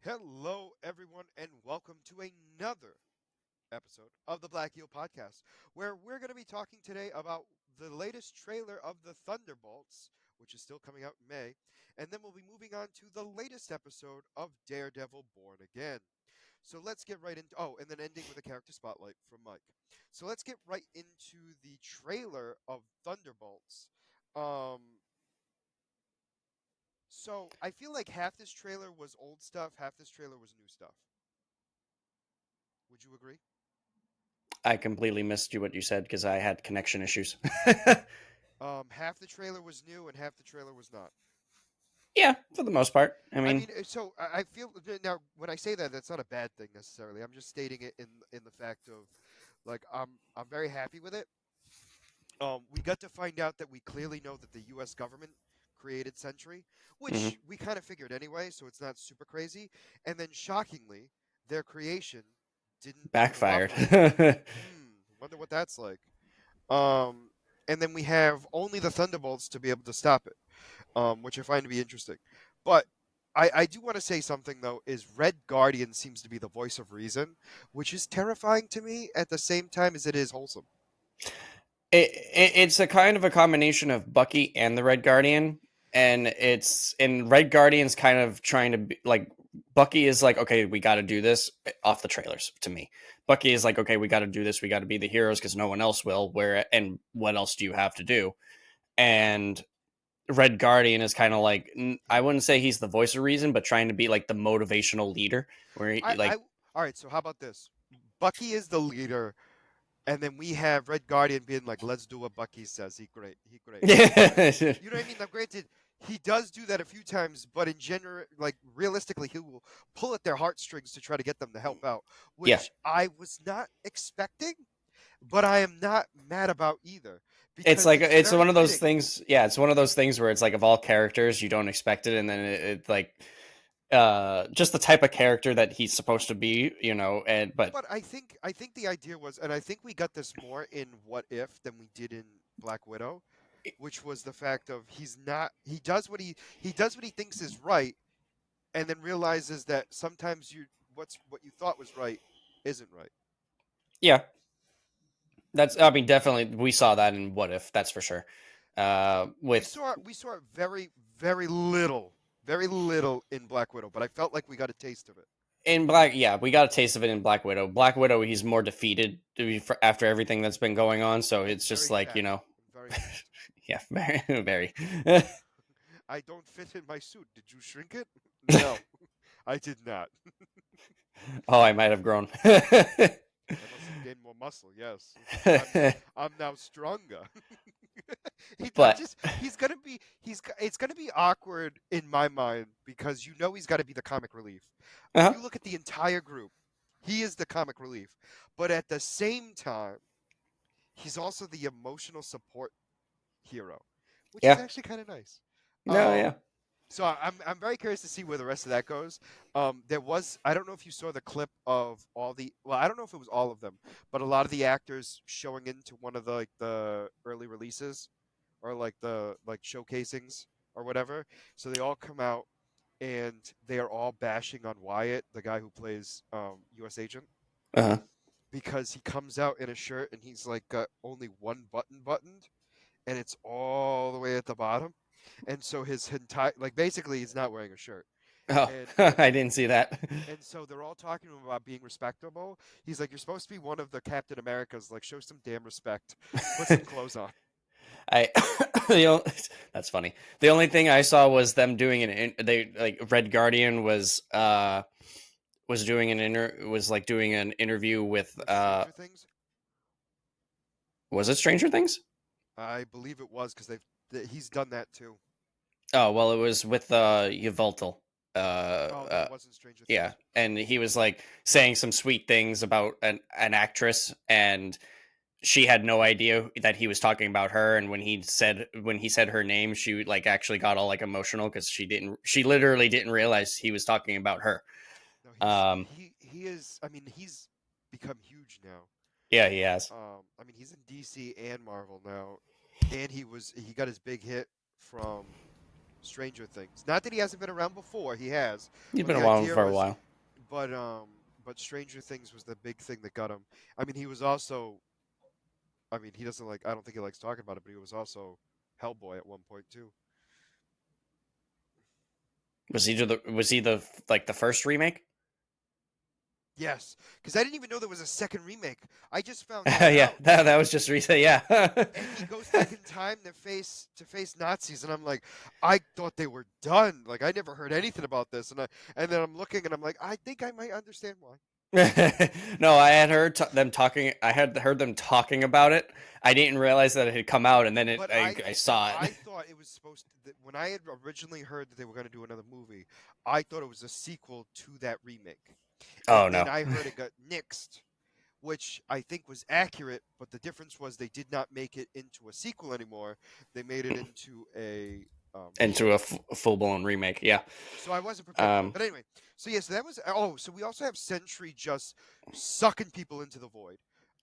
Hello, everyone, and welcome to another episode of the Black Eel Podcast, where we're going to be talking today about the latest trailer of the Thunderbolts, which is still coming out in May, and then we'll be moving on to the latest episode of Daredevil Born Again. So let's get right into. Oh, and then ending with a character spotlight from Mike. So let's get right into the trailer of Thunderbolts. Um, so I feel like half this trailer was old stuff, half this trailer was new stuff. Would you agree? I completely missed you what you said because I had connection issues. Half the trailer was new and half the trailer was not. Yeah, for the most part. I I mean, mean, so I feel now when I say that, that's not a bad thing necessarily. I'm just stating it in the fact of, like, I'm very happy with it. We got to find out that we clearly know that the U.S. government created Sentry, mhm, which we kind of figured anyway, so it's not super crazy. And then shockingly, their creation didn't backfired. cooperate. Wonder what that's like. Um, and then we have only the Thunderbolts to be able to stop it, which I find to be interesting. But I do want to say something though. Is Red Guardian seems to be the voice of reason, which is terrifying to me at the same time as it is wholesome. It's a kind of a combination of Bucky and the Red Guardian, and Red Guardian's kind of trying to be like Bucky is like, okay, we got to do this off the trailers. To me, Bucky is like, okay, we got to do this. We got to be the heroes because no one else will. Where and what else do you have to do? And Red Guardian is kind of like I wouldn't say he's the voice of reason, but trying to be like the motivational leader, where I like all right. So how about this? Bucky is the leader, and then we have Red Guardian being like, "Let's do what Bucky says." He great. Right? yeah, You know what I mean? Now, granted, he does do that a few times, but in general, like realistically, he will pull at their heartstrings to try to get them to help out, yeah. which I was not expecting, but I am not mad about either It's because like it's it's very one of those fitting. things. Yeah, it's one of those things where it's like of all characters, you don't expect it, and then it like just the type of character that he's supposed to be, and but But I think the idea was, and I think we got this more in What If than we did in Black Widow, which was the fact of he's not he does what he thinks is right, and then realizes that sometimes what you thought was right isn't right. yeah, that's I mean definitely we saw that in What If, that's for sure. We With saw we saw it very little in Black Widow, but I felt like we got a taste of it. in Black, yeah, we got a taste of it in Black Widow. Black Widow, he's more defeated after everything that's been going on, so And it's just very like fat, and very fat. yeah, very, very. I don't fit in my suit. Did you shrink it? No, I did not. Oh, I might have grown. I must have gained more muscle. Yes, I'm now stronger. I but just it's gonna be awkward in my mind because he's got to be the comic relief. When uh you look at the entire group, he is the comic relief, but at the same time, he's also the emotional support hero, which is yeah, actually kind of nice. no, Um, yeah. so I'm very curious to see where the rest of that goes. There was I don't know if you saw the clip of all the well I don't know if it was all of them, but a lot of the actors showing into one of the early releases or like the like showcasings or whatever. So they all come out and they are all bashing on Wyatt, the guy who plays U.S. Agent, Uh-huh. because he comes out in a shirt and he's like got only one button buttoned and it's all the way at the bottom. And so his entire like basically he's not wearing a shirt. Oh, And and I didn't see that. and so they're all talking to him about being respectable. He's like, "You're supposed to be one of the Captain Americas. Like, show some damn respect. Put some clothes on." I the only, that's funny. The only thing I saw was them doing they like Red Guardian was doing was like doing an interview with With Stranger Things, was it Stranger Things? I believe it was because he's done that too. Oh, well, it was with Yveltal. Uh, Oh, then uh it wasn't Stranger yeah, Things. and he was like saying some sweet things about an actress, and she had no idea that he was talking about her. And when he said her name, she like actually got all like emotional because she literally didn't realize he was talking about her. No, Um, he is. I mean, he's become huge now. yeah, he has. I mean, he's in DC and Marvel now, and he got his big hit from Stranger Things. Not that he hasn't been around before, he has, He's but been the around idea for a was, while. but Stranger Things was the big thing that got him. I mean, he was also, I mean, he doesn't like, I don't think he likes talking about it, but he was also Hellboy at one point too. Was he the like the first remake? Yes, because I didn't even know there was a second remake. I just found that Yeah, out. that was just recent. Yeah. And he goes back in time to face Nazis, and I'm like, I thought they were done. Like I never heard anything about this, and then I'm looking, and I'm like, I think I might understand why. No, I had heard them talking. I had heard them talking about it. I didn't realize that it had come out, and then But I saw it. I thought it was supposed to. When I had originally heard that they were going to do another movie, I thought it was a sequel to that remake, and Oh then no. I heard it got nixed, which I think was accurate, but the difference was they did not make it into a sequel anymore. They made it into a Into a remake. full blown remake. Yeah. So I wasn't prepared for it. Um, But anyway, so yes, that was. Oh, so we also have Sentry just sucking people into the void.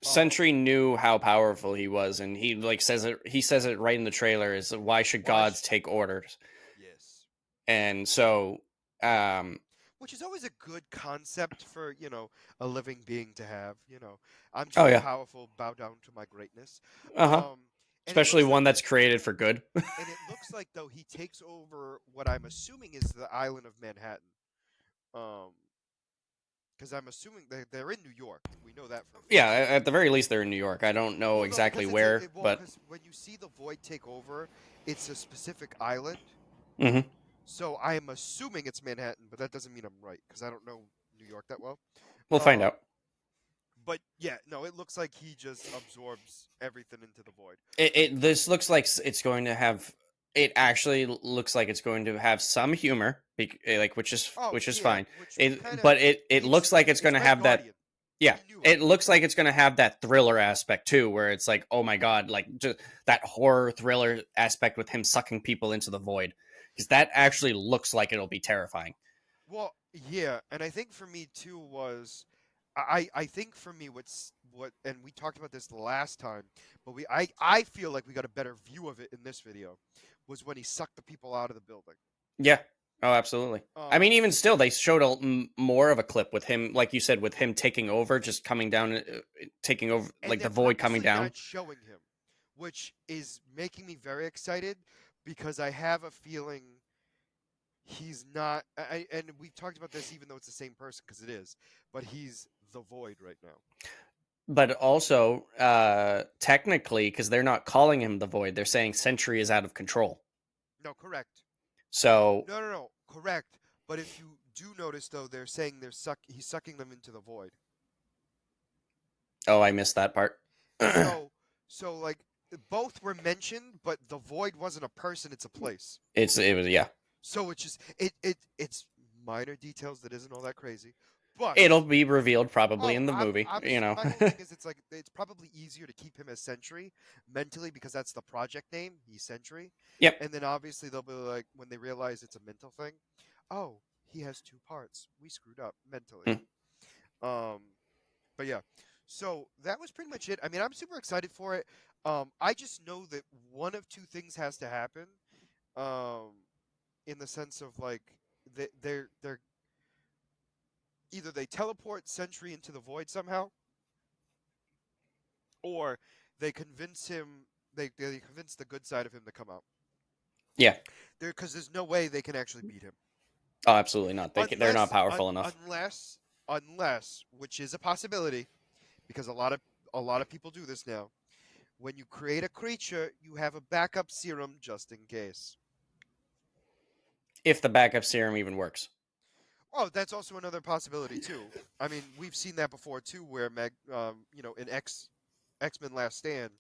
Um, Sentry knew how powerful he was, and he like says it. He says it right in the trailer. Is why should gods watch. take orders? Yes. And so, um, Which is always a good concept for a living being to have. I'm oh too yeah, powerful. Bow down to my greatness. uh huh. Um, and it Especially looks like one that's created for good. though he takes over what I'm assuming is the island of Manhattan. Um, because I'm assuming they're in New York. We know that for a Yeah, fact. at the very least, they're in New York. I don't know Well, no, exactly because it's a where, well, but because when you see the void take over, it's a specific island. mhm, So I am assuming it's Manhattan, but that doesn't mean I'm right because I don't know New York that well. we'll find Um, out. but yeah, no, it looks like he just absorbs everything into the void. It this looks like it's going to have. It actually looks like it's going to have some humor, like Oh which is yeah, fine. which we It kind of but it looks like it's going it's to Red have that. Guardian. Yeah, We knew it. it looks like it's going to have that thriller aspect too, where it's like, oh my god, like just that horror thriller aspect with him sucking people into the void, because that actually looks like it'll be terrifying. Well, yeah, and I think for me too was I think for me what and we talked about this the last time, but I feel like we got a better view of it in this video was when he sucked the people out of the building. Yeah. Oh, absolutely. I mean, even still, they showed more of a clip with him, like you said, with him taking over, just coming down, taking over, And like they're the void coming purposely down. not showing him, which is making me very excited because I have a feeling he's not. And we've talked about this even though it's the same person because it is, but he's the void right now. But also, technically, because they're not calling him the void, they're saying Sentry is out of control. No, correct. So, No, no, no, correct. But if you do notice, though, they're saying he's sucking them into the void. oh, I missed that part. So, so like both were mentioned, but the void wasn't a person; it's a place. It was yeah. So it's just it's minor details that isn't all that crazy, but It'll be revealed probably oh, in the movie, I'm you just know. my whole thing is it's like it's probably easier to keep him as Sentry mentally because that's the project name. He's Sentry, Yep. and then obviously they'll be like when they realize it's a mental thing. Oh, he has two parts. We screwed up mentally. Mm. Um, but yeah, so that was pretty much it. I mean, I'm super excited for it. I just know that one of two things has to happen. Um, in the sense of like they're either they teleport Sentry into the void somehow, or they convince him they convince the good side of him to come out. Yeah. There, because there's no way they can actually beat him Oh, absolutely not. They're not unless powerful enough. unless which is a possibility because a lot of people do this now. When you create a creature, you have a backup serum just in case. If the backup serum even works. Oh, that's also another possibility too. I mean, we've seen that before too, where in X-Men Last Stand,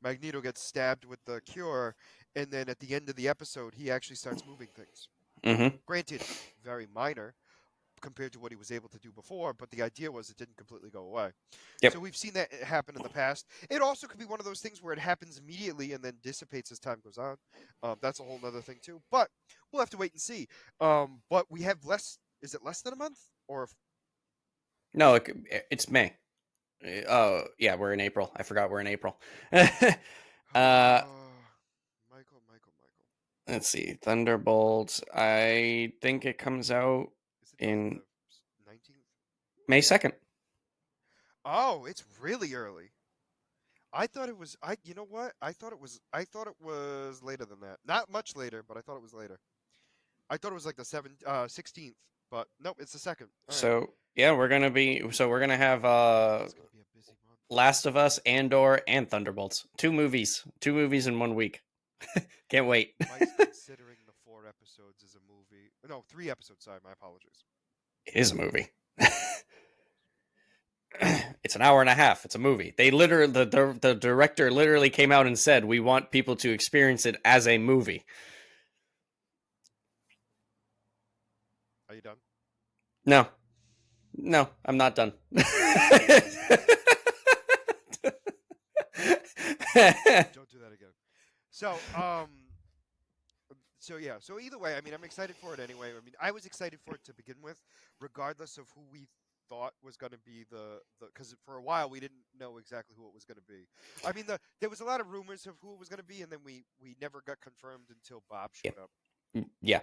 Magneto gets stabbed with the cure, and then at the end of the episode, he actually starts moving things. Mm-hmm. Granted, very minor compared to what he was able to do before, but the idea was it didn't completely go away. Yep. So we've seen that happen in the past. It also could be one of those things where it happens immediately and then dissipates as time goes on. That's a whole other thing too. But we'll have to wait and see. But we have less. Is it less than a month? Or No, it's May. Oh, yeah, we're in April. I forgot we're in April. Michael, Michael. let's see, Thunderbolts. I think it comes out Is it like in the 19th? May 2nd. Oh, it's really early. I thought it was. You know what? I thought it was. I thought it was later than that. Not much later, but I thought it was later. I thought it was like the 16th, but nope, it's the second. All right. So yeah, we're gonna have It's gonna be a busy month. Last of Us, Andor, and Thunderbolts. Two movies in 1 week. Can't wait. Mike's considering the 4 episodes as a movie. No, 3 episodes. Sorry, my apologies. It is a movie. It's an hour and a half. It's a movie. They literally, the director literally came out and said, "We want people to experience it as a movie." Are you done? No, no, I'm not done. Don't do that again. So, so yeah. So either way, I mean, I'm excited for it anyway. I mean, I was excited for it to begin with, regardless of who we thought was going to be the because for a while we didn't know exactly who it was going to be. I mean, there was a lot of rumors of who it was going to be, and then we never got confirmed until Bob Yeah. showed up. Yeah.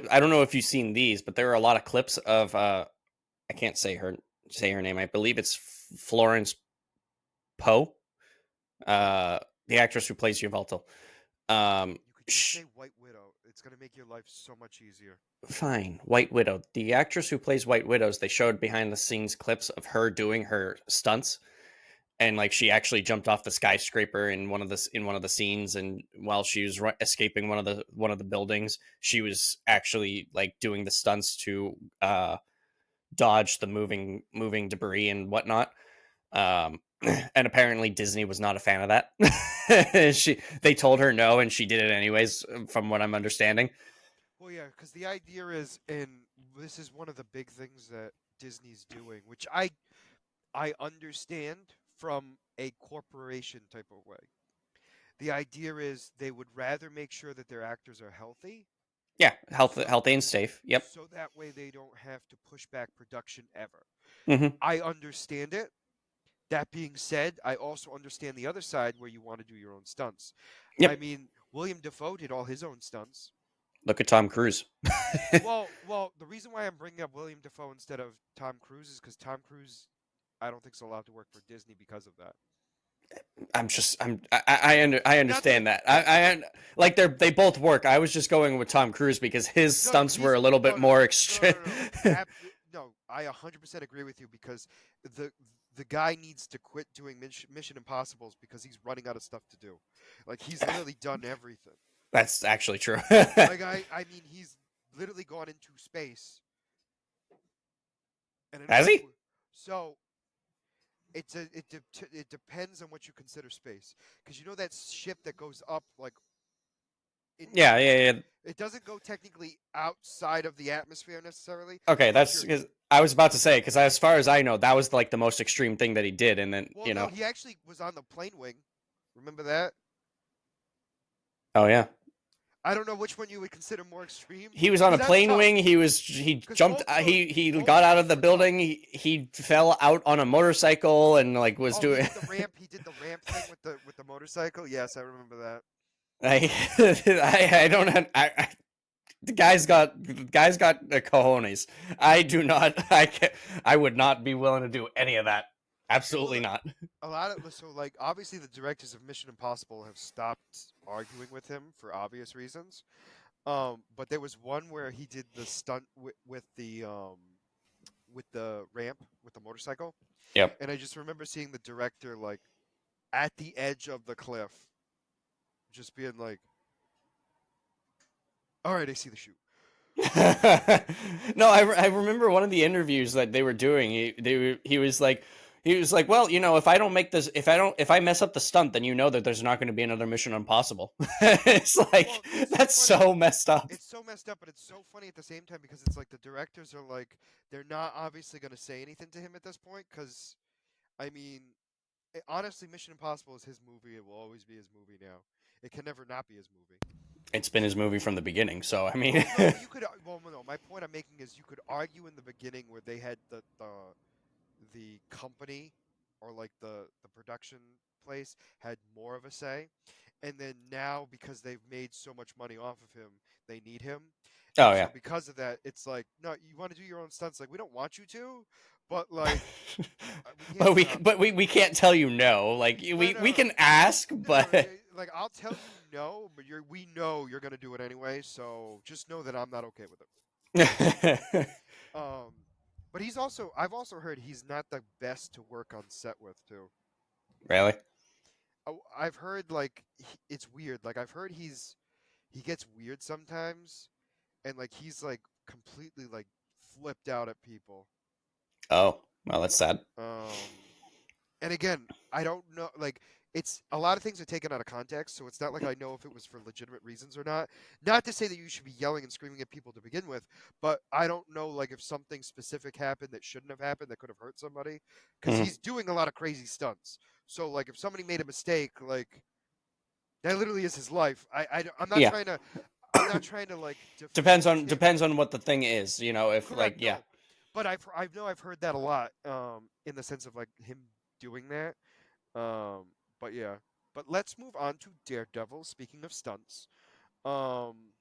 I don't know if you've seen these, but there are a lot of clips of I can't say her name. I believe it's Florence Poe, the actress who plays Yveltal. You could just say White Widow. It's going to make your life so much easier. Fine, White Widow. The actress who plays White Widows, they showed behind the scenes clips of her doing her stunts, and like she actually jumped off the skyscraper in one of the scenes, and while she was escaping one of the buildings, she was actually like doing the stunts to dodge the moving debris and whatnot. And apparently Disney was not a fan of that. They told her no, and she did it anyways, from what I'm understanding. Well, yeah, because the idea is, and this is one of the big things that Disney's doing, which I understand from a corporation type of way. The idea is they would rather make sure that their actors are healthy, Yeah, so healthy and safe. Yep. so that way they don't have to push back production ever. Hmm. I understand it. That being said, I also understand the other side where you want to do your own stunts. I Yep. mean, William Defoe did all his own stunts. Look at Tom Cruise. Well, the reason why I'm bringing up William Defoe instead of Tom Cruise is because Tom Cruise, I don't think is allowed to work for Disney because of that. I Not that, understand that. not Like they both work. I was just going with Tom Cruise because his no, stunts were he's a little no, bit no, more no, no, extreme. no, no. No, I 100% agree with you because the the guy needs to quit doing Mission Impossibles because he's running out of stuff to do. Like he's literally done everything. That's actually true. Like I mean, he's literally gone into space and Has he? so it depends on what you consider space because you know that ship that goes up like Yeah, into yeah, yeah. it doesn't go technically outside of the atmosphere necessarily, Okay, but that's you're because I was about to say, because as far as I know, that was like the most extreme thing that he did, and then well, no, he actually was on the plane wing. Remember that? oh yeah, I don't know which one you would consider more extreme he was on because a that's plane tough. wing. He Because jumped. He got out of the both are tough. building. He fell out on a motorcycle and like was Oh, he doing. did the ramp. He did the ramp thing with the motorcycle. Yes, I remember that. I I don't. The guy's got the cojones. I do not. I would not be willing to do any of that. Absolutely Well, not. a lot of so like obviously the directors of Mission Impossible have stopped arguing with him for obvious reasons. But there was one where he did the stunt with the ramp with the motorcycle, Yep. and I just remember seeing the director like at the edge of the cliff, just being like, "All right, I see the shoot." No, I remember one of the interviews that they were doing. He was like, well, if I don't make this, if I mess up the stunt, then that there's not going to be another Mission Impossible. It's Well, like it's so that's funny. so messed up. It's so messed up, but it's so funny at the same time because it's like the directors are like they're not obviously going to say anything to him at this point because I mean, honestly, Mission Impossible is his movie. It will always be his movie now. It can never not be his movie. It's been his movie from the beginning, so I mean, Well, no, you could. Well, no. My point I'm making is you could argue in the beginning where they had the company or like the production. workplace had more of a say, and then now because they've made so much money off of him, they need him. And Oh so yeah. because of that, it's like, no, you want to do your own stunts. Like, we don't want you to, but like, we can't but we stop but you. we can't tell you no. Like No, we no, can ask, no. but Like, I'll tell you no, but we know you're gonna do it anyway. So just know that I'm not okay with it. Um, but I've also heard he's not the best to work on set with too. really. Oh, I've heard like it's weird. Like I've heard he gets weird sometimes, and like he's like completely like flipped out at people. Oh well, that's sad. Um, and again, I don't know. Like it's a lot of things are taken out of context, so it's not like I know if it was for legitimate reasons or not. Not to say that you should be yelling and screaming at people to begin with, but I don't know like if something specific happened that shouldn't have happened that could have hurt somebody, because Mhm. he's doing a lot of crazy stunts. So like if somebody made a mistake, like that literally is his life. I'm not Yeah. trying to I'm not trying to like depends defend on him. depends on what the thing is. You know, if like Correct, yeah. no. But I know I've heard that a lot in the sense of like him doing that. Um but yeah. But let's move on to Daredevil, speaking of stunts. Um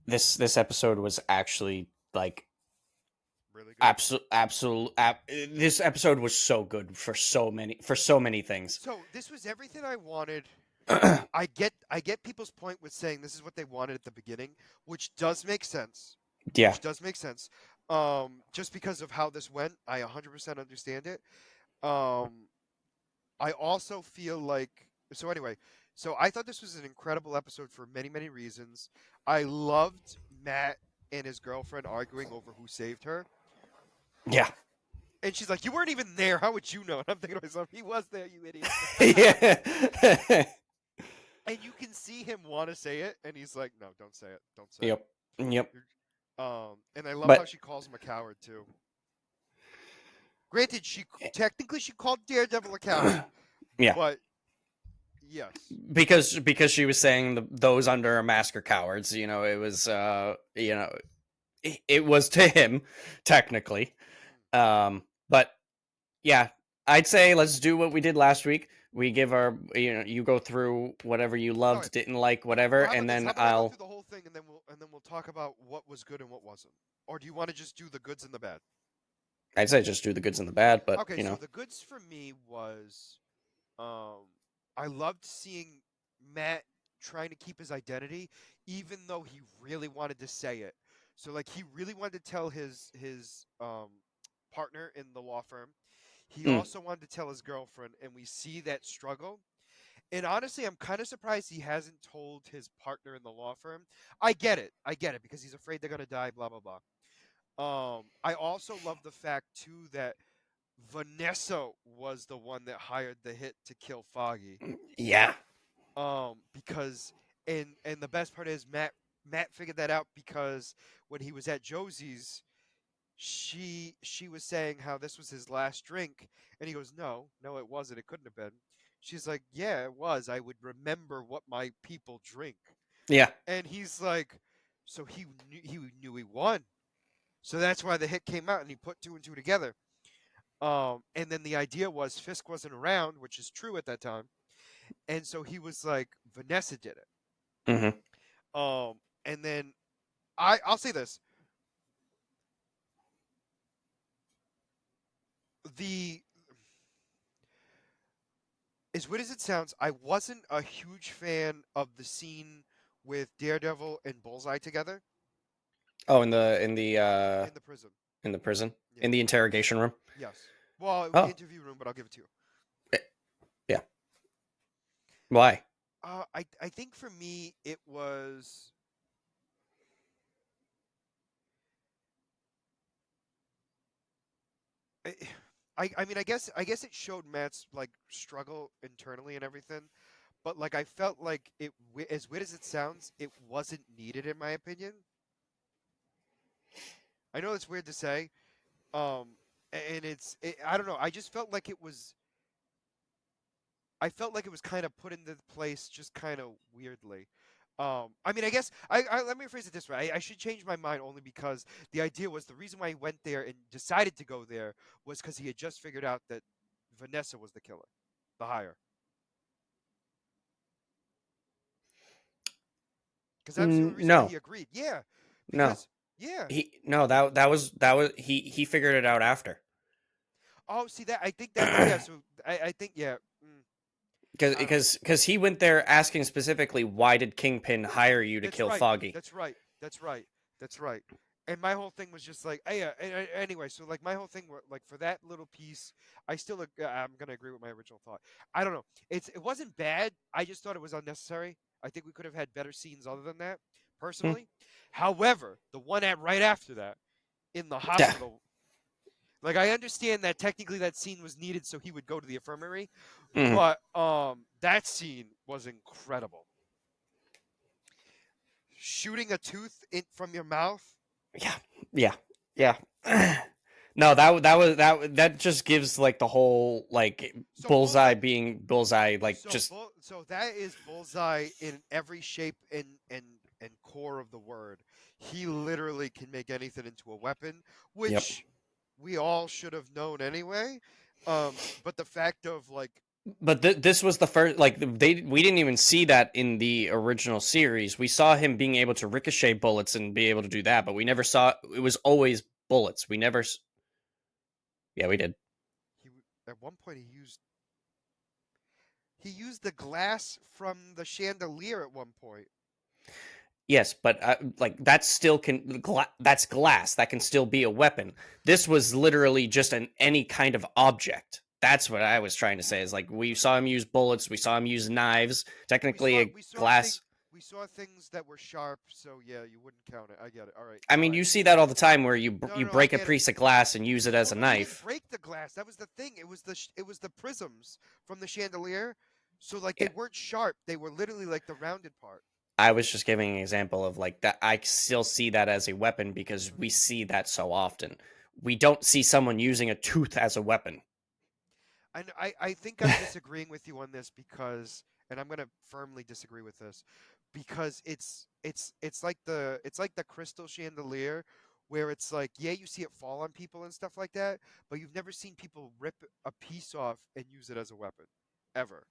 This episode was actually like really good. absolute. This episode was so good for so many things. So, this was everything I wanted. I get people's point with saying this is what they wanted at the beginning, which does make sense. Yeah. Which does make sense. Just because of how this went, I 100% understand it. Um I also feel like so anyway, so I thought this was an incredible episode for many, many reasons. I loved Matt and his girlfriend arguing over who saved her. Yeah. And she's like, "You weren't even there. How would you know?" And I'm thinking to myself, "He was there, you idiot." yeah. And you can see him want to say it, and he's like, "No, don't say it. Don't say it." Yep. Yep. And I love how But she calls him a coward too. Granted, she technically she called Daredevil a coward, yeah, but yes, because she was saying those under a mask are cowards. You know, it was it was to him technically. But yeah, I'd say let's do what we did last week. We give our you go through whatever you all right. loved, didn't like, whatever, Well, how and about this? then How about I go I'll through the whole thing and then we'll talk about what was good and what wasn't, or do you want to just do the goods and the bad? I'd say just do the goods and the bad, but Okay, so the goods for me was Um, I loved seeing Matt trying to keep his identity, even though he really wanted to say it. So like he really wanted to tell his partner in the law firm. He mm, also wanted to tell his girlfriend, and we see that struggle. And honestly, I'm kind of surprised he hasn't told his partner in the law firm. I get it, because he's afraid they're gonna die. Blah blah blah. I also love the fact too that Vanessa was the one that hired the hit to kill Foggy. yeah, Because and the best part is Matt figured that out because when he was at Josie's, she was saying how this was his last drink, and he goes, "No, no, it wasn't. It couldn't have been." She's like, "Yeah, it was. I would remember what my people drink." yeah, And he's like, "So he knew he won. So that's why the hit came out, and he put two and two together." And then the idea was Fisk wasn't around, which is true at that time, and so he was like, Vanessa did it. hmm And then I'll say this: the as weird as it sounds, I wasn't a huge fan of the scene with Daredevil and Bullseye together Oh, in the prison. in the prison, Yeah. in the interrogation room. Yes. Well, the Oh, interview room, but I'll give it to you. eh, yeah. Why? I think for me it was I, I mean I guess it showed Matt's like struggle internally and everything, but like I felt like as weird as it sounds, it wasn't needed in my opinion. I know it's weird to say, and I don't know. I just felt like it was. I felt like it was kind of put into place just kind of weirdly. I mean, I guess let me rephrase it this way. I should change my mind only because the idea was the reason why he went there and decided to go there was because he had just figured out that Vanessa was the killer, the higher. Because that was the only reason why No, he agreed. Yeah, no. because yeah. That was he figured it out after. Oh, see that I think that's yeah. So I think yeah. because I don't know. because because he went there asking specifically, why did Kingpin hire you to That's kill right. Foggy? That's right. That's right. That's right. And my whole thing was just like, hey, anyway. So like my whole thing, like for that little piece, I still, I'm gonna agree with my original thought. I don't know. It wasn't bad. I just thought it was unnecessary. I think we could have had better scenes other than that, Hmm. personally. However, the one at right after that in the Yeah. hospital, like I understand that technically that scene was needed so he would go to the infirmary, Mhm. but that scene was incredible. Shooting a tooth in from your mouth. Yeah. Yeah. Yeah. No, that just gives like the whole like So bullseye bullseye. being bullseye, like just So that is bullseye in every shape and core of the word. He literally can make anything into a weapon, yep. which we all should have known anyway. But the fact of like, But this was the first, like we didn't even see that in the original series. We saw him being able to ricochet bullets and be able to do that, but we never saw it was always bullets. We never Yeah, we did. he at one point he used the glass from the chandelier at one point. Yes, but like that's still that's glass. That can still be a weapon. This was literally just an any kind of object. That's what I was trying to say. Is like we saw him use bullets, we saw him use knives. We Technically, saw a we saw thing glass. we saw things that were sharp, so yeah, you wouldn't count it. I get it. All right, I now mean, I you see that all the time where no you no I break a get it. piece of glass and use it as Well, a no, he didn't knife. break the glass. That was the thing. It was the prisms from the chandelier. So like they Yeah, weren't sharp. They were literally like the rounded part. I was just giving an example of like that. I still see that as a weapon because we Mhm. see that so often. We don't see someone using a tooth as a weapon. And I think I'm disagreeing with you on this because, and I'm gonna firmly disagree with this, because it's like the crystal chandelier, where it's like yeah you see it fall on people and stuff like that, but you've never seen people rip a piece off and use it as a weapon, ever.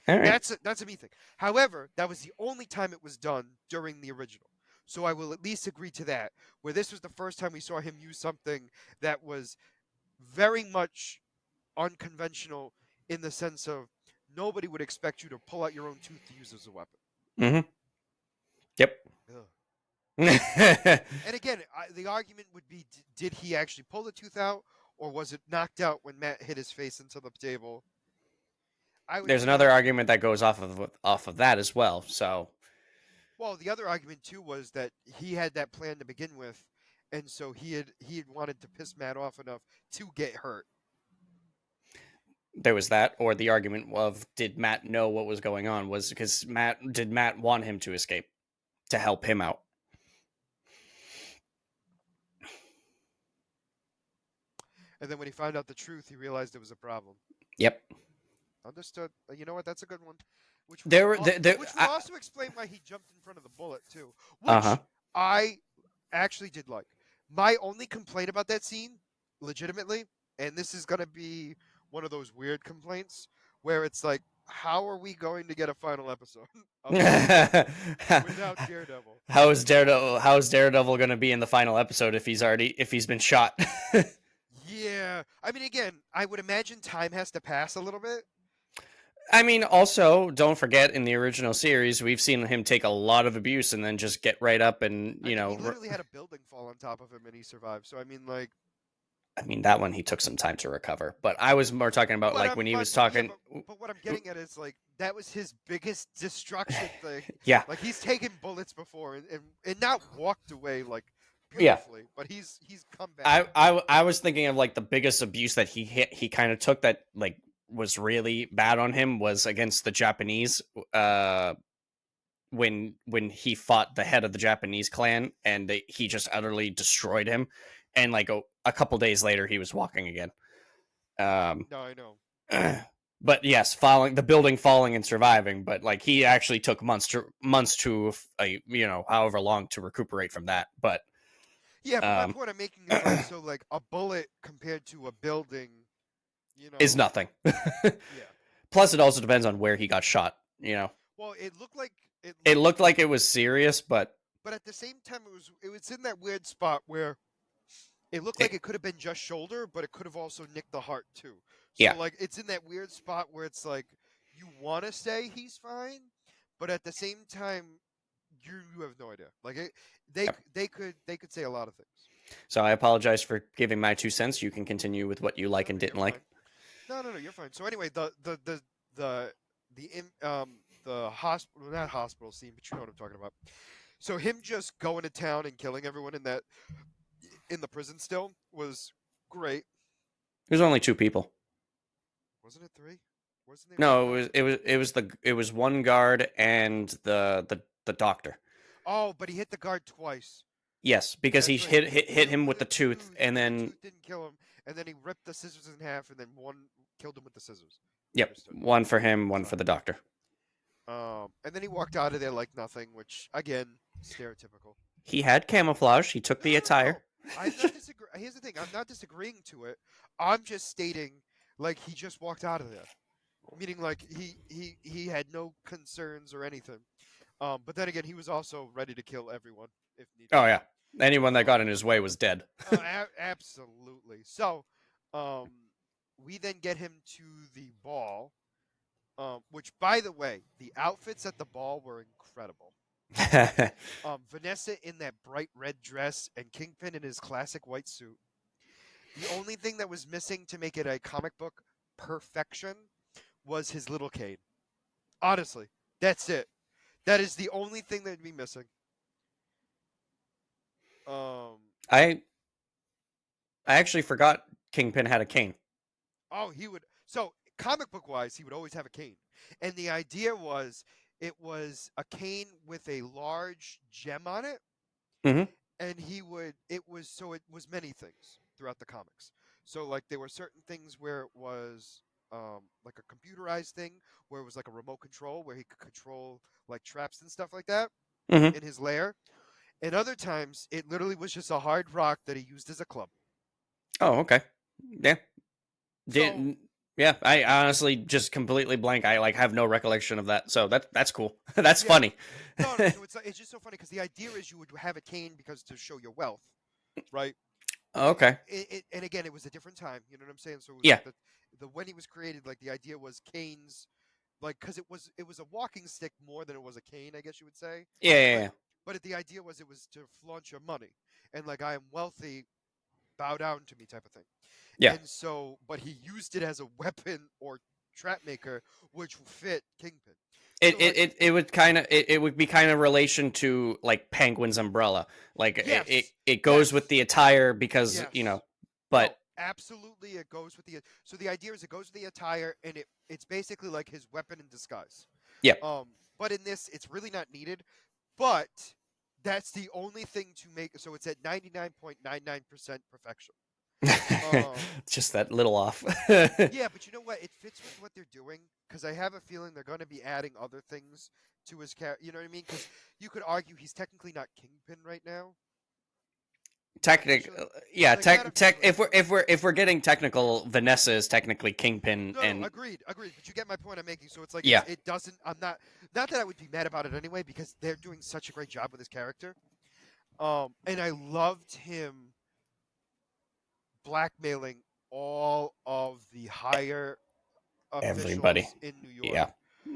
All right. That's a me thing. However, that was the only time it was done during the original. So I will at least agree to that. Where this was the first time we saw him use something that was very much unconventional in the sense of nobody would expect you to pull out your own tooth to use as a weapon. Mm-hmm. Yep. Ugh. And again, the argument would be did he actually pull the tooth out or was it knocked out when Matt hit his face into the table? I would There's another say argument that goes off of that as well. So well, the other argument too was that he had that plan to begin with, and so he had wanted to piss Matt off enough to get hurt. there was that, or the argument of did Matt know what was going on? Was because Matt want him to escape to help him out? And then when he found out the truth, he realized it was a problem. Yep. Understood. You know what? That's a good one. Which would There were there. which would also explain why he jumped in front of the bullet too, Uh huh. which I actually did like. My only complaint about that scene, legitimately, and this is gonna be one of those weird complaints where it's like, how are we going to get a final episode of this without Daredevil? How is Daredevil going to be in the final episode if he's been shot? Yeah, I mean, again, I would imagine time has to pass a little bit. I mean, also don't forget in the original series we've seen him take a lot of abuse and then just get right up and I mean, he literally had a building fall on top of him and he survived. So I mean, like, I mean, that one he took some time to recover. But I was more talking about but like I'm when he but was yeah, talking. but what I'm getting at is like that was his biggest destruction thing. Yeah, Like he's taken bullets before and not walked away like yeah. beautifully, but he's come back. I was thinking of like the biggest abuse that he kind of took that like was really bad on him was against the Japanese. When he fought the head of the Japanese clan and he just utterly destroyed him, and like a couple days later he was walking again. Um, No, I know. but yes, falling the building falling and surviving. But like he actually took months to however long to recuperate from that. But Yeah, but my um, point I'm making is like so like a bullet compared to a building, is you know. nothing. Yeah. Plus, it also depends on where he got shot. You know, Well, it it looked looked like it was serious, but but at the same time it was in that weird spot where it looked like it, it could have been just shoulder, but it could have also nicked the heart too. So yeah, like it's in that weird spot where it's like you want to say he's fine, but at the same time you have no idea. Like yeah. they could say a lot of things. So I apologize for giving my 2 cents. You can continue with what you No, like no, and you're didn't like. fine. No, you're fine. So anyway, the the hospital, not hospital scene, but you know what I'm talking about. So him just going to town and killing everyone in the prison still was great. There's only 2 people. Wasn't it three? Wasn't they running No, around? it was one guard and the doctor. Oh, but he hit the guard twice. Yes, because he That's right. hit him with the tooth, and And the then tooth didn't kill him, and then he ripped the scissors in half, and then one killed him with the scissors. yep, Understood. one for him, one So, for the doctor. and then he walked out of there like nothing, which again, stereotypical. He had camouflage. He took No, the no, no, no. attire. I'm not disagree. Here's the thing. I'm not disagreeing to it. I'm just stating like he just walked out of there, meaning like he had no concerns or anything. But then again, he was also ready to kill everyone if need Oh be. yeah, anyone that got Um, in his way was dead. absolutely. So, um, we then get him to the ball, which, by the way, the outfits at the ball were incredible. Vanessa in that bright red dress and Kingpin in his classic white suit. The only thing that was missing to make it a comic book perfection was his little cane. Honestly, that's it. That is the only thing that'd be missing. Um, I I actually forgot Kingpin had a cane. oh, he would. So, comic book wise, he would always have a cane. And the idea was it was a cane with a large gem on it. Hmm. And it was many things throughout the comics. So, like, there were certain things where it was like a computerized thing, where it was like a remote control, where he could control like traps and stuff like that Hmm. in his lair. And other times, it literally was just a hard rock that he used as a club. Oh, okay. Yeah. So, Didn't. Yeah. I honestly just completely blank. I like have no recollection of that. So that's cool. That's yeah. funny. No. So it's just so funny because the idea is you would have a cane because to show your wealth, right? Okay. And again, it was a different time. You know what I'm saying? So it was Yeah. like the when he was created, like the idea was canes, like because it was a walking stick more than it was a cane, I guess you would say. Yeah. Yeah. But Yeah. the idea was it was to flaunt your money and like I am wealthy, bow down to me type of thing. Yeah. And so, but he used it as a weapon or trap maker, which fit Kingpin. So like It would kind of it would be kind of relation to like Penguin's umbrella. Like yes, it goes with yes, the attire because yes. but No, absolutely. It goes with the so the idea is it goes with the attire, and it's basically like his weapon in disguise. yeah. But in this, it's really not needed. But that's the only thing to make. So it's at 99.99% perfection. Um, Just that little off. yeah, but you know what? It fits with what they're doing because I have a feeling they're going to be adding other things to his character. You know what I mean? Because you could argue he's technically not Kingpin right now. Technic, Officially, yeah. like not Tech. officially. If we're getting technical, Vanessa is technically Kingpin, No, and agreed. But you get my point I'm making. So it's like yeah, it doesn't. I'm not that I would be mad about it anyway because they're doing such a great job with his character. And I loved him blackmailing all of the higher everybody. officials in New York. Yeah,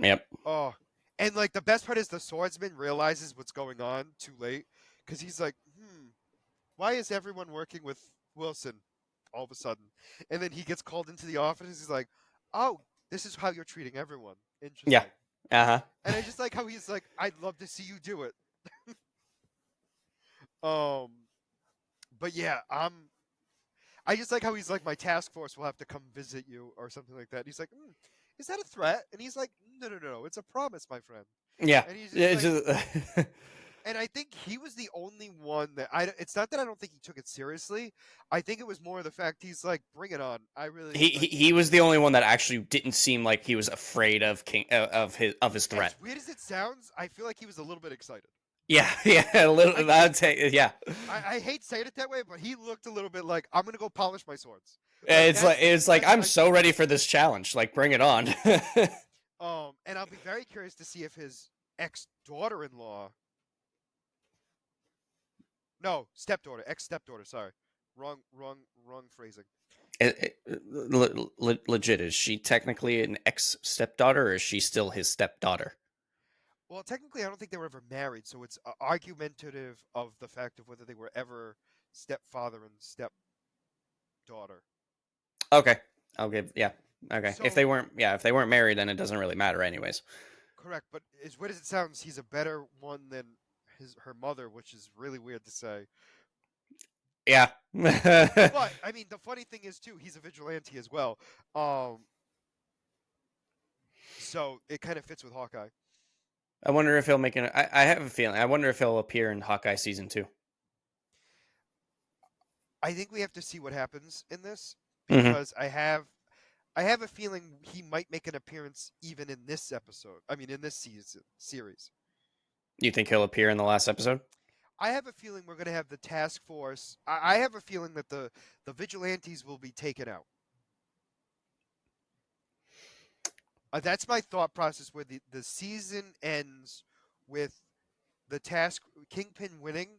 yep, Oh, and like the best part is the swordsman realizes what's going on too late because he's like, why is everyone working with Wilson all of a sudden? And then he gets called into the office. He's like, oh, this is how you're treating everyone. yeah, Interesting. uh And huh. I just like how he's like, I'd love to see you do it. Um, but yeah, I just like how he's like, my task force will have to come visit you or something like that. And he's like, is that a threat? And he's like, no, it's a promise, my friend. Yeah. And he's just It's like, just- and I think he was the only one that it's not that I don't think he took it seriously. I think it was more the fact he's like, bring it on. I really like. he was the only one that actually didn't seem like he was afraid of King of his threat. As weird as it sounds, I feel like he was a little bit excited. Yeah, yeah, a little. I I'd say, yeah. I hate saying it that way, but he looked a little bit like I'm gonna go polish my swords. Like It's like that's what I'm I so feel. ready for this challenge. Like, bring it on. And I'll be very curious to see if his ex daughter-in-law, no, stepdaughter, ex stepdaughter, sorry, wrong phrasing. Legit, is she technically an ex stepdaughter, or is she still his stepdaughter? Well, technically, I don't think they were ever married, so it's argumentative of the fact of whether they were ever stepfather and stepdaughter. Okay, I'll give. Yeah, okay. If they So weren't, yeah, if they weren't married, then it doesn't really matter, anyways. correct, but as weird as it sounds, he's a better one than her mother, which is really weird to say. Yeah. But I mean, the funny thing is too, he's a vigilante as well. Um, so it kind of fits with Hawkeye. I wonder if he'll make an. I have a feeling. I wonder if he'll appear in Hawkeye season 2. I think we have to see what happens in this Mm-hmm. because I have a feeling he might make an appearance even in this episode. I mean, in this series. You think he'll appear in the last episode? I have a feeling we're going to have the task force. I have a feeling that the vigilantes will be taken out. That's my thought process. Where the season ends with the task Kingpin winning,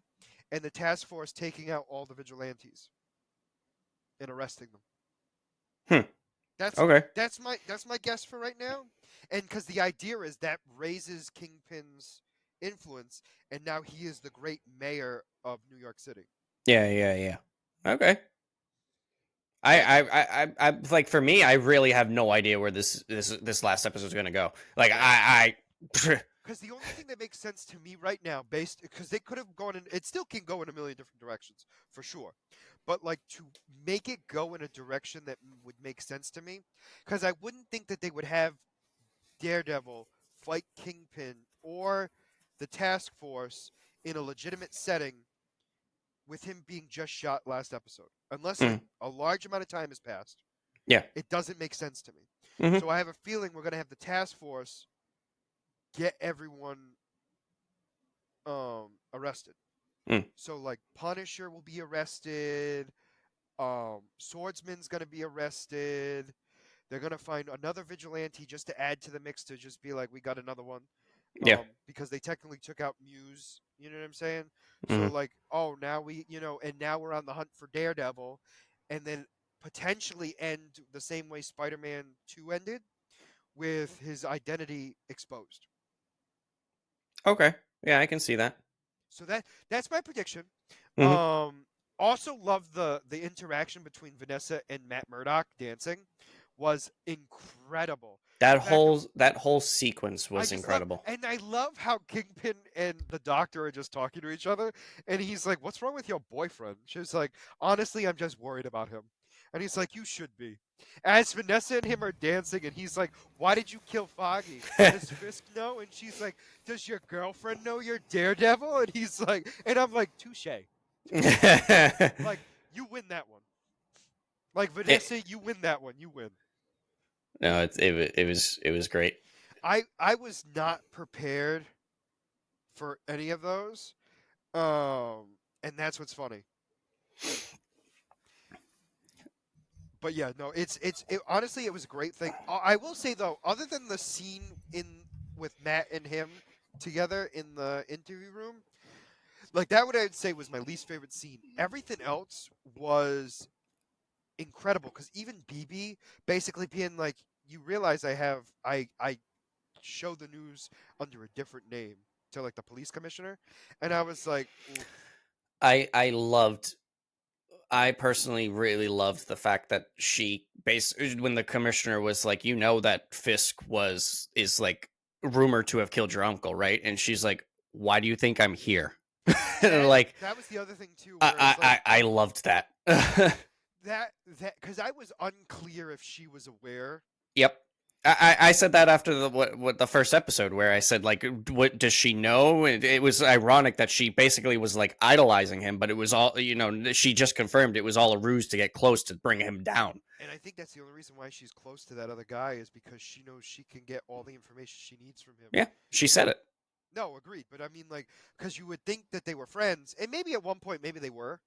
and the task force taking out all the vigilantes and arresting them. Hmm. That's Okay. that's my guess for right now, and because the idea is that raises Kingpin's influence, and now he is the great mayor of New York City. Yeah. Yeah. Yeah. Okay. And Like, for me, I really have no idea where this last episode is gonna go. Like, because the only thing that makes sense to me right now, based because they could have gone in, it still can go in a million different directions for sure, but like to make it go in a direction that would make sense to me, because I wouldn't think that they would have Daredevil fight Kingpin or the task force in a legitimate setting with him being just shot last episode. Unless mm, a large amount of time has passed, yeah. it doesn't make sense to me. Mm-hmm. So I have a feeling we're going to have the task force get everyone arrested. Mm, So like Punisher will be arrested, Swordsman's going to be arrested. They're going to find another vigilante just to add to the mix to just be like we got another one. yeah. Because they technically took out Muse. You know what I'm saying? So Mm, like, oh, now and now we're on the hunt for Daredevil, and then potentially end the same way Spider-Man 2 ended, with his identity exposed. okay. Yeah, I can see that. So that's my prediction. Mm-hmm. Um, Also love the interaction between Vanessa and Matt Murdock dancing was incredible. The fact of That whole sequence I was just love, incredible. and I love how Kingpin and the Doctor are just talking to each other, and he's like, "What's wrong with your boyfriend?" She's like, "Honestly, I'm just worried about him," and he's like, "You should be." As Vanessa and him are dancing, and he's like, "Why did you kill Foggy? Does Fisk know?" And she's like, "Does your girlfriend know you're Daredevil?" And he's like, and I'm like, "Touche, touche." Like you win that one. Like it, Vanessa, you win that one. You win. no, it was great. I was not prepared for any of those. And that's what's funny. But yeah, no, honestly, it was a great thing. I will say though, other than the scene in with Matt and him together in the interview room, like that, what I'd say was my least favorite scene. Everything else was incredible because even BB basically being like, you realize I show the news under a different name to like the police commissioner, and I was like, oof. I loved. I personally really loved the fact that she when the commissioner was like, that Fisk is like rumored to have killed your uncle, right? And she's like, why do you think I'm here? that Like, that was the other thing too, I where it's like I, I I loved that. that because I was unclear if she was aware. Yep. I said that after what the first episode, where I said, like, what does she know? It was ironic that she basically was like idolizing him, but it was all, she just confirmed it was all a ruse to get close to bring him down. And I think that's the only reason why she's close to that other guy is because she knows she can get all the information she needs from him. Yeah, she said it. No, agreed. But I mean, like, because you would think that they were friends, and maybe at one point, maybe they were,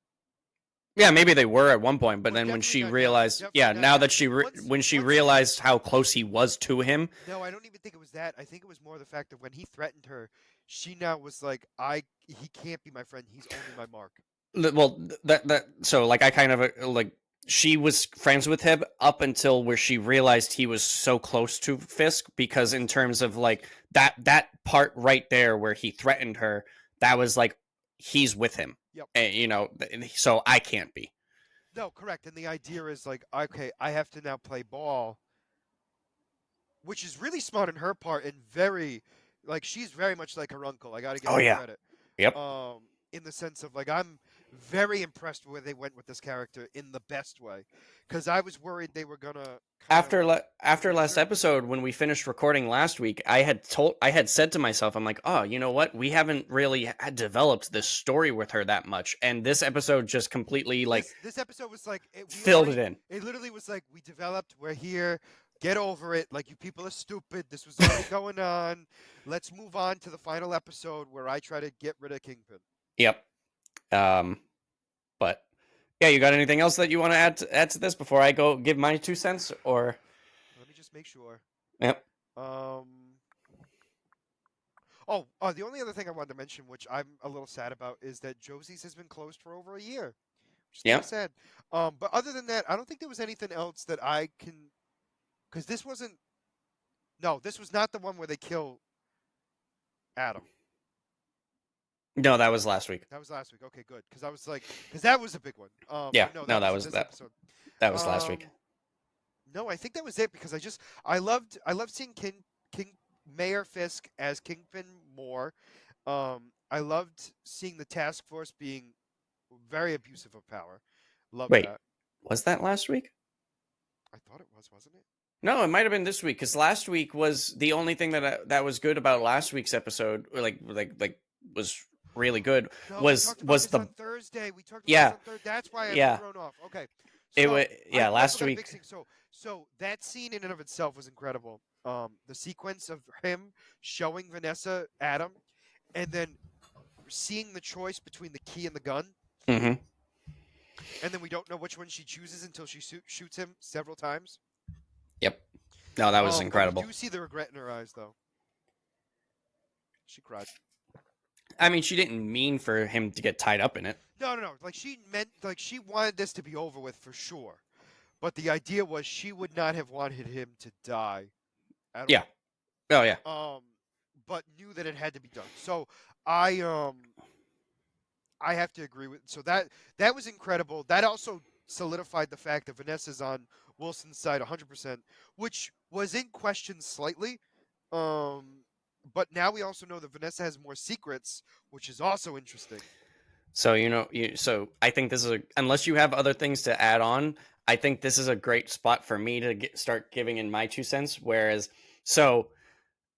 Yeah, maybe they were at one point, but but then when definitely she not now. realized, Definitely yeah, not now now. that when she Once he, realized how close he was to him, no, I don't even think it was that. I think it was more the fact that when he threatened her, she now was like, he can't be my friend. He's only my mark. well, that so like I kind of like she was friends with him up until where she realized he was so close to Fisk because in terms of like that part right there where he threatened her, that was like he's with him, Yep. and, so I can't be. No, correct. And the idea is like, okay, I have to now play ball, which is really smart on her part and very, like, she's very much like her uncle. I got to give Oh her yeah, credit. yep. In the sense of like, I'm very impressed with where they went with this character in the best way, because I was worried they were gonna kind of After last usurp. episode when we finished recording last week, I had said to myself, I'm like, oh, you know what, we haven't really had developed this story with her that much, and this episode just completely like This episode was like we filled it already. in. It literally was like we developed. We're here. Get over it. Like, you people are stupid. This was already going on. Let's move on to the final episode where I try to get rid of Kingpin. Yep. um but yeah, you got anything else that you want to add to this before I go give my 2 cents? Or Let me just make sure. yep. Um. The only other thing I wanted to mention, which I'm a little sad about, is that Josie's has been closed for over a year, which is kind of Yep. sad. But other than that, I don't think there was anything else that I can, because this wasn't. No, this was not the one where they kill Adam. No, that was last week. That was last week. Okay, good. Because I was like, because that was a big one. Yeah, But no, no, that that was was this episode. that was last week. Um, no, I think that was it because I loved seeing King Mayor Fisk as Kingpin more. I loved seeing the task force being very abusive of power. Love Wait, that. was that last week? I thought it was, wasn't it? No, it might have been this week because last week was the only thing that was good about last week's episode, or like was really good. No, we talked about Was this the on Thursday. We talked about this yeah, on Thursday. That's why I was yeah, thrown off. Okay, it was so I yeah last forgot a big week. thing. So that scene in and of itself was incredible. The sequence of him showing Vanessa Adam, and then seeing the choice between the key and the gun, Mm-hmm. and then we don't know which one she chooses until she shoots him several times. Yep. No, that was But we incredible. do see the regret in her eyes, though. She cried. I mean, she didn't mean for him to get tied up in it. No, no, no. Like, she meant, like, she wanted this to be over with for sure. But the idea was she would not have wanted him to die at Yeah. all. Oh yeah. But knew that it had to be done. So I um I have to agree with. So that was incredible. That also solidified the fact that Vanessa's on Wilson's side 100%, which was in question slightly. Um, but now we also know that Vanessa has more secrets, which is also interesting. So so I think this is unless you have other things to add on, I think this is a great spot for me to start giving in my 2 cents. Whereas, so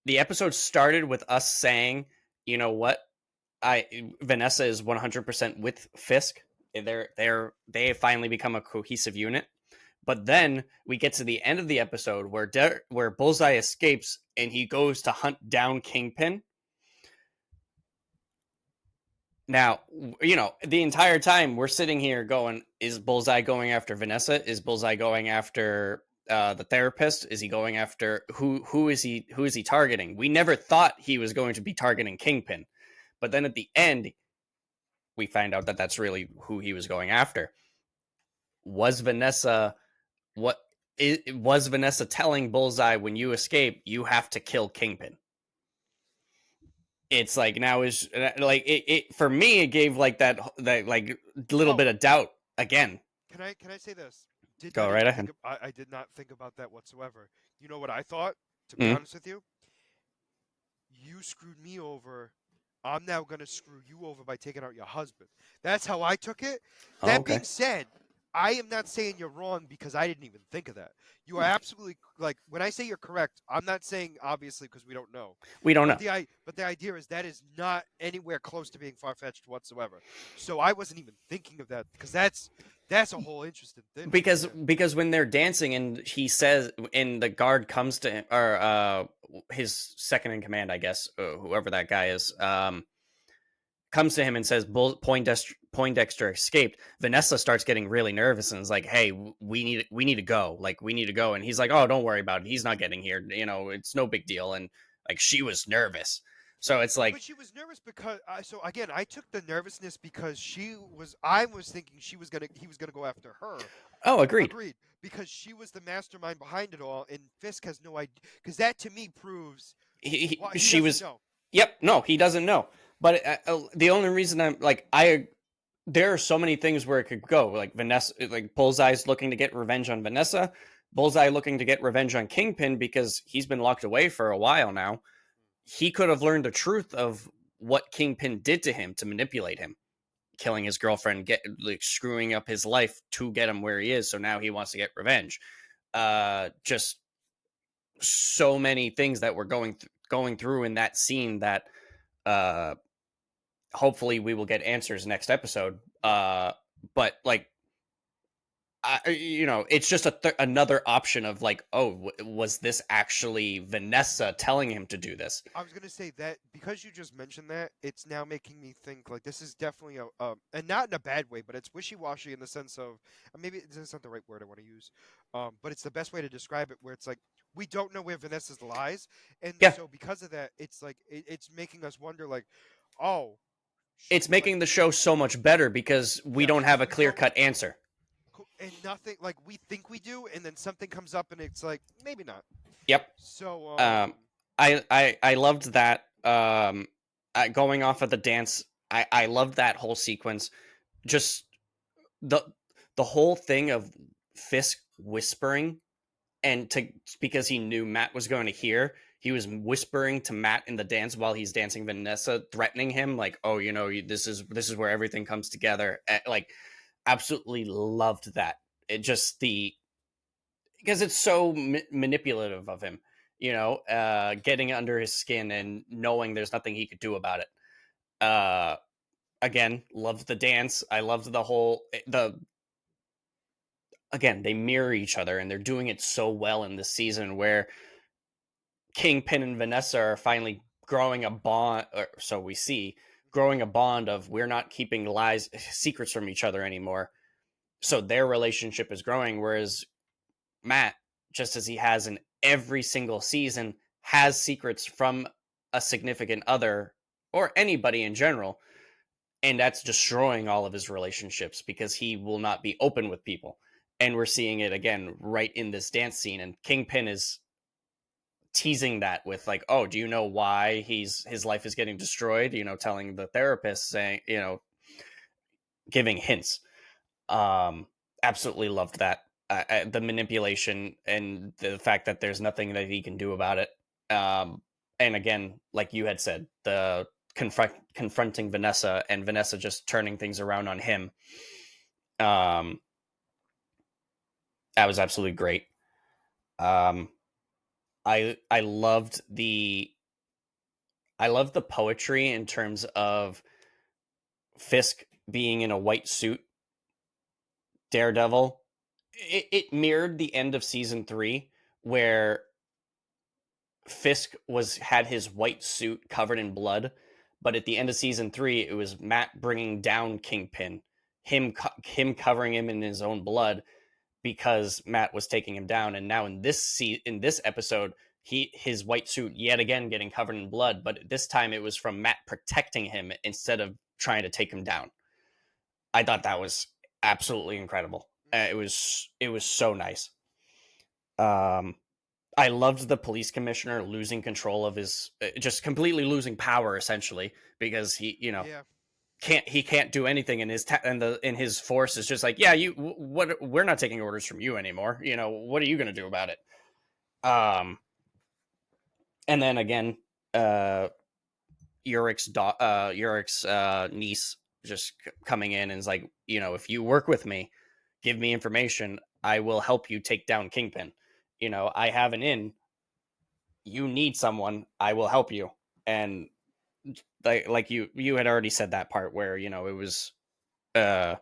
the episode started with us saying, you know what, I Vanessa is 100% with Fisk. They finally become a cohesive unit. But then we get to the end of the episode where Bullseye escapes and he goes to hunt down Kingpin. Now, the entire time we're sitting here going, is Bullseye going after Vanessa? Is Bullseye going after the therapist? Is he going after who is he targeting? We never thought he was going to be targeting Kingpin. But then at the end, we find out that that's really who he was going after. Was Vanessa what was Vanessa telling Bullseye, when you escape, you have to kill Kingpin? It's like now is like it for me. It gave like that like little Oh, bit of doubt again. can I say this? Did Go not right even think ahead. of, I did not think about that whatsoever. You know what I thought? To be Mm. honest with you, you screwed me over. I'm now going to screw you over by taking out your husband. That's how I took it. Oh, That okay. being said, I am not saying you're wrong because I didn't even think of that. You are absolutely, like, when I say you're correct, I'm not saying obviously because we don't know. We don't know But the idea is that is not anywhere close to being far-fetched whatsoever. So I wasn't even thinking of that because that's a whole interesting thing right there. because when they're dancing and he says, and the guard comes to him, or his second in command, I guess, whoever that guy is, comes to him and says Poindexter escaped, Vanessa starts getting really nervous and is like, "Hey, we need to go. Like, we need to go." And he's like, "Oh, don't worry about it. He's not getting here. It's no big deal." And like, she was nervous, so it's But like, she was nervous because so again, I took the nervousness because I was thinking he was gonna go after her. oh, agreed. Agreed, because she was the mastermind behind it all, and Fisk has no idea. Because that to me proves why he She doesn't was. know. Yep. No, he doesn't know. But the only reason I'm like, there are so many things where it could go. Like Vanessa, like Bullseye's looking to get revenge on Vanessa. Bullseye looking to get revenge on Kingpin because he's been locked away for a while now. He could have learned the truth of what Kingpin did to him to manipulate him, killing his girlfriend, get like screwing up his life to get him where he is. So now he wants to get revenge. Just so many things that were going through in that scene that uh hopefully we will get answers next episode. But like, it's just another option of like, oh, was this actually Vanessa telling him to do this? I was gonna say that because you just mentioned that, it's now making me think like this is definitely and not in a bad way, but it's wishy-washy in the sense of maybe this is not the right word I want to use, but it's the best way to describe it. Where it's like we don't know where Vanessa's lies, and Yeah, so because of that, it's like it's making us wonder like, oh, it's like making the show so much better because we yeah, don't have because a we clear don't cut answer. and nothing like we think we do, and then something comes up, and it's like maybe not. Yep. So Um, I loved that. Going off of the dance, I loved that whole sequence. Just the the whole thing of Fisk whispering, and to because he knew Matt was going to hear, he was whispering to Matt in the dance while he's dancing Vanessa, threatening him like, "Oh, this is where everything comes together." Like, absolutely loved that. It just the because it's so manipulative of him, getting under his skin and knowing there's nothing he could do about it. Uh, Again, loved the dance. I loved the whole the again, they mirror each other and they're doing it so well in this season where Kingpin and Vanessa are finally growing a bond, or so we see, growing a bond of we're not keeping secrets from each other anymore. So their relationship is growing, whereas Matt, just as he has in every single season, has secrets from a significant other or anybody in general, and that's destroying all of his relationships because he will not be open with people. And we're seeing it again right in this dance scene, and Kingpin is teasing that with like, "Oh, do you know why his life is getting destroyed?" Telling the therapist, saying, giving hints. Um, Absolutely loved that. The manipulation and the fact that there's nothing that he can do about it. And again, like you had said, the confronting Vanessa and Vanessa just turning things around on him. Um, that was absolutely great. Um, I loved the poetry in terms of Fisk being in a white suit, Daredevil. It mirrored the end of season 3 where Fisk had his white suit covered in blood, but at the end of season 3 it was Matt bringing down Kingpin, him covering him in his own blood because Matt was taking him down. And now in this episode, his white suit yet again getting covered in blood, but this time it was from Matt protecting him instead of trying to take him down. I thought that was absolutely incredible. It was so nice. Um, I loved the police commissioner losing control of his, just completely losing power essentially because yeah, he can't do anything, and his force is just like, yeah, what, we're not taking orders from you anymore. What are you going to do about it? And then again, uh Urich's niece just coming in and is like, if you work with me, give me information, I will help you take down Kingpin. I have an in. You need someone, I will help you. And like you had already said that part where it was uh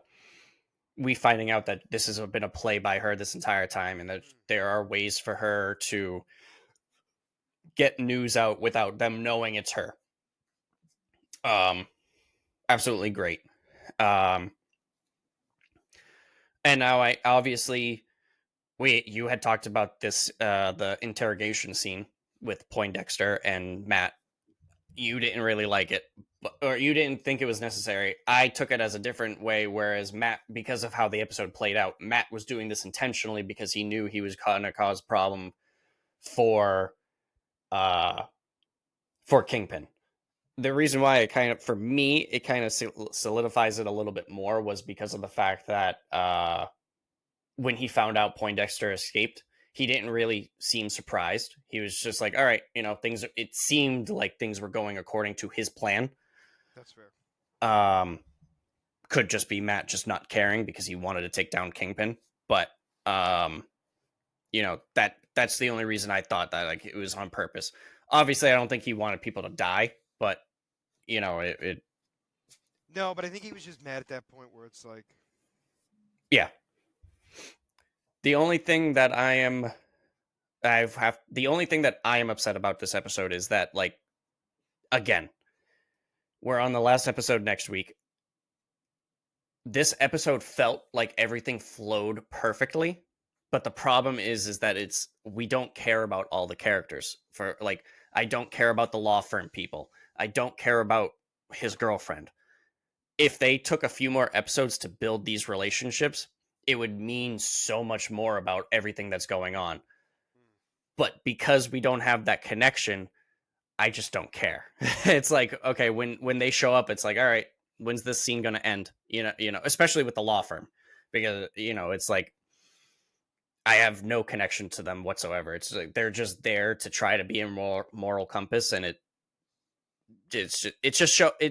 we finding out that this has been a play by her this entire time, and that mm, there are ways for her to get news out without them knowing it's her. Absolutely great. Um, and now I obviously you had talked about this the interrogation scene with Poindexter and Matt. You didn't really like it, or you didn't think it was necessary. I took it as a different way, whereas Matt, because of how the episode played out, Matt was doing this intentionally because he knew he was going to cause problem for uh for Kingpin. The reason why it kind of, for me, it kind of solidifies it a little bit more was because of the fact that when he found out Poindexter escaped, he didn't really seem surprised. He was just like, all right, things, it seemed like things were going according to his plan. That's fair. Um, could just be Matt just not caring because he wanted to take down Kingpin. But, that's the only reason I thought that, like, it was on purpose. Obviously, I don't think he wanted people to die, but, it No, but I think he was just mad at that point where it's like, yeah. The only thing that the only thing that I am upset about this episode is that, like, again, we're on the last episode next week. This episode felt like everything flowed perfectly, but the problem is that we don't care about all the characters. For, like, I don't care about the law firm people. I don't care about his girlfriend. If they took a few more episodes to build these relationships, it would mean so much more about everything that's going on. But because we don't have that connection, I just don't care. It's like, okay, when they show up, it's like, all right, when's this scene going to end? Especially with the law firm, because it's like I have no connection to them whatsoever. It's like they're just there to try to be a moral compass, and it's just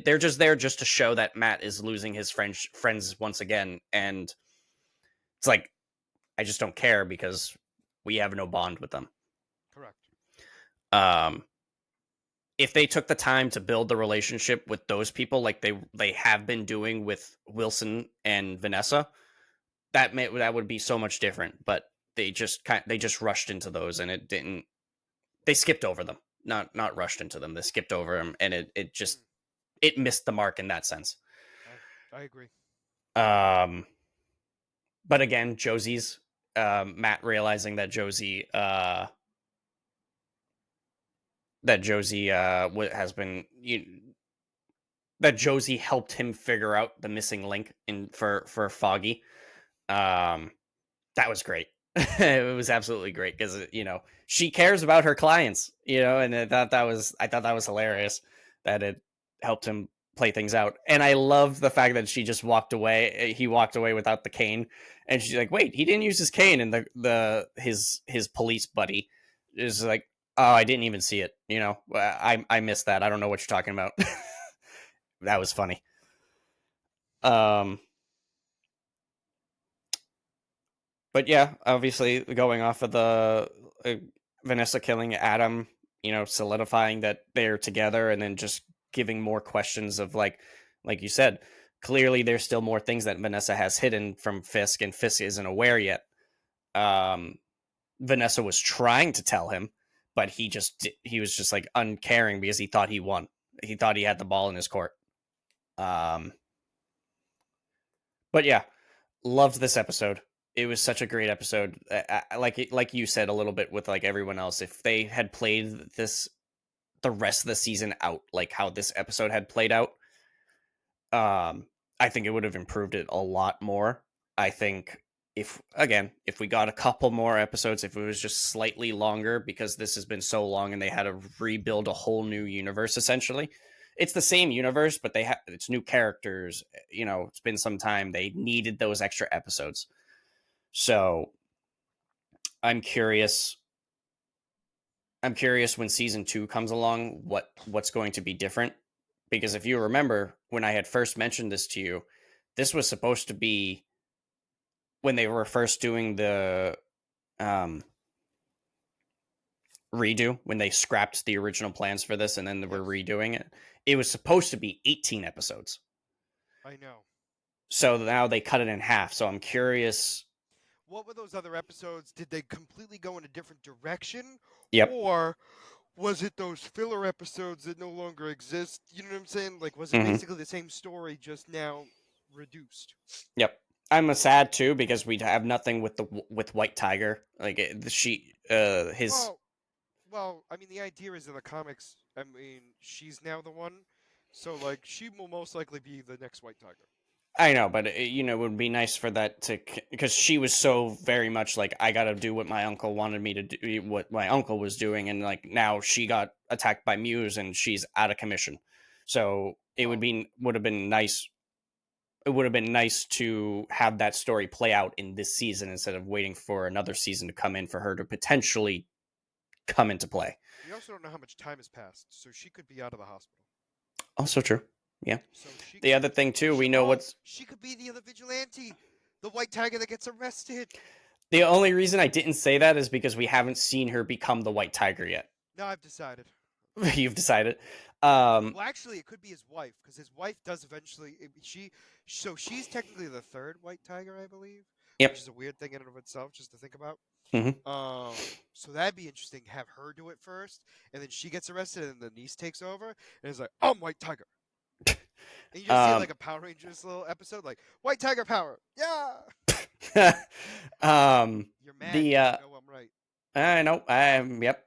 they're just there just to show that Matt is losing his friends once again, and it's like I just don't care because we have no bond with them. correct. Um, if they took the time to build the relationship with those people, like they have been doing with Wilson and Vanessa, that would be so much different. But they just rushed into those, and it didn't. They skipped over them, not rushed into them. They skipped over them, and it just it missed the mark in that sense. I agree. Um, but again, Josie's Matt realizing that Josie has been that Josie helped him figure out the missing link in for Foggy. Um, that was great. It was absolutely great because she cares about her clients, and I thought that was hilarious that it helped him play things out. And I love the fact that she just walked away. He walked away without the cane, and she's like, "Wait, he didn't use his cane." And his police buddy is like, "Oh, I didn't even see it. I missed that. I don't know what you're talking about." That was funny. Um, but yeah, obviously going off of the Vanessa killing Adam, solidifying that they're together, and then just giving more questions of like you said, clearly there's still more things that Vanessa has hidden from Fisk, and Fisk isn't aware yet. Vanessa was trying to tell him, but he was just like uncaring because he thought he won. He thought he had the ball in his court. Um, but yeah, loved this episode. It was such a great episode. Like you said a little bit with like everyone else, if they had played this the rest of the season out like how this episode had played out, I think it would have improved it a lot more. I think if we got a couple more episodes, if it was just slightly longer, because this has been so long and they had to rebuild a whole new universe essentially. It's the same universe, but it's new characters. It's been some time. They needed those extra episodes. So I'm curious. I'm curious when season 2 comes along, what's going to be different. Because if you remember when I had first mentioned this to you, this was supposed to be when they were first doing the um, redo, when they scrapped the original plans for this and then they were Yes, redoing it. It was supposed to be 18 episodes. I know. So now they cut it in half. So I'm curious. What were those other episodes? Did they completely go in a different direction, Yep. or Was it those filler episodes that no longer exist? You know what I'm saying? Like, was it Hmm. basically the same story, just now reduced? Yep. I'm a sad too because we have nothing with with White Tiger. Like his. Well, I mean, the idea is in the comics. I mean, she's now the one, so like, she will most likely be the next White Tiger. I know, but it would be nice for that to, because she was so very much like, I got to do what my uncle wanted me to do, what my uncle was doing, and like now she got attacked by Muse and she's out of commission. So Well, would have been nice. It would have been nice to have that story play out in this season instead of waiting for another season to come in for her to potentially come into play. we also don't know how much time has passed, so she could be out of the hospital. Also true. Yeah. So she The could, other thing too, we know what's she could be the other vigilante, the White Tiger that gets arrested. the only reason I didn't say that is because we haven't seen her become the White Tiger yet. Now I've decided. You've decided. Um, Well, actually, it could be his wife because his wife does eventually. So she's technically the third White Tiger, I believe, which yep. is a weird thing in and of itself just to think about. Hmm. So that'd be interesting. Have her do it first, and then she gets arrested, and the niece takes over, and it's like, I'm White Tiger, and you just see Um, like a Power Rangers little episode, like White Tiger power, yeah. You're mad the because you know I'm right. I know. I'm yep.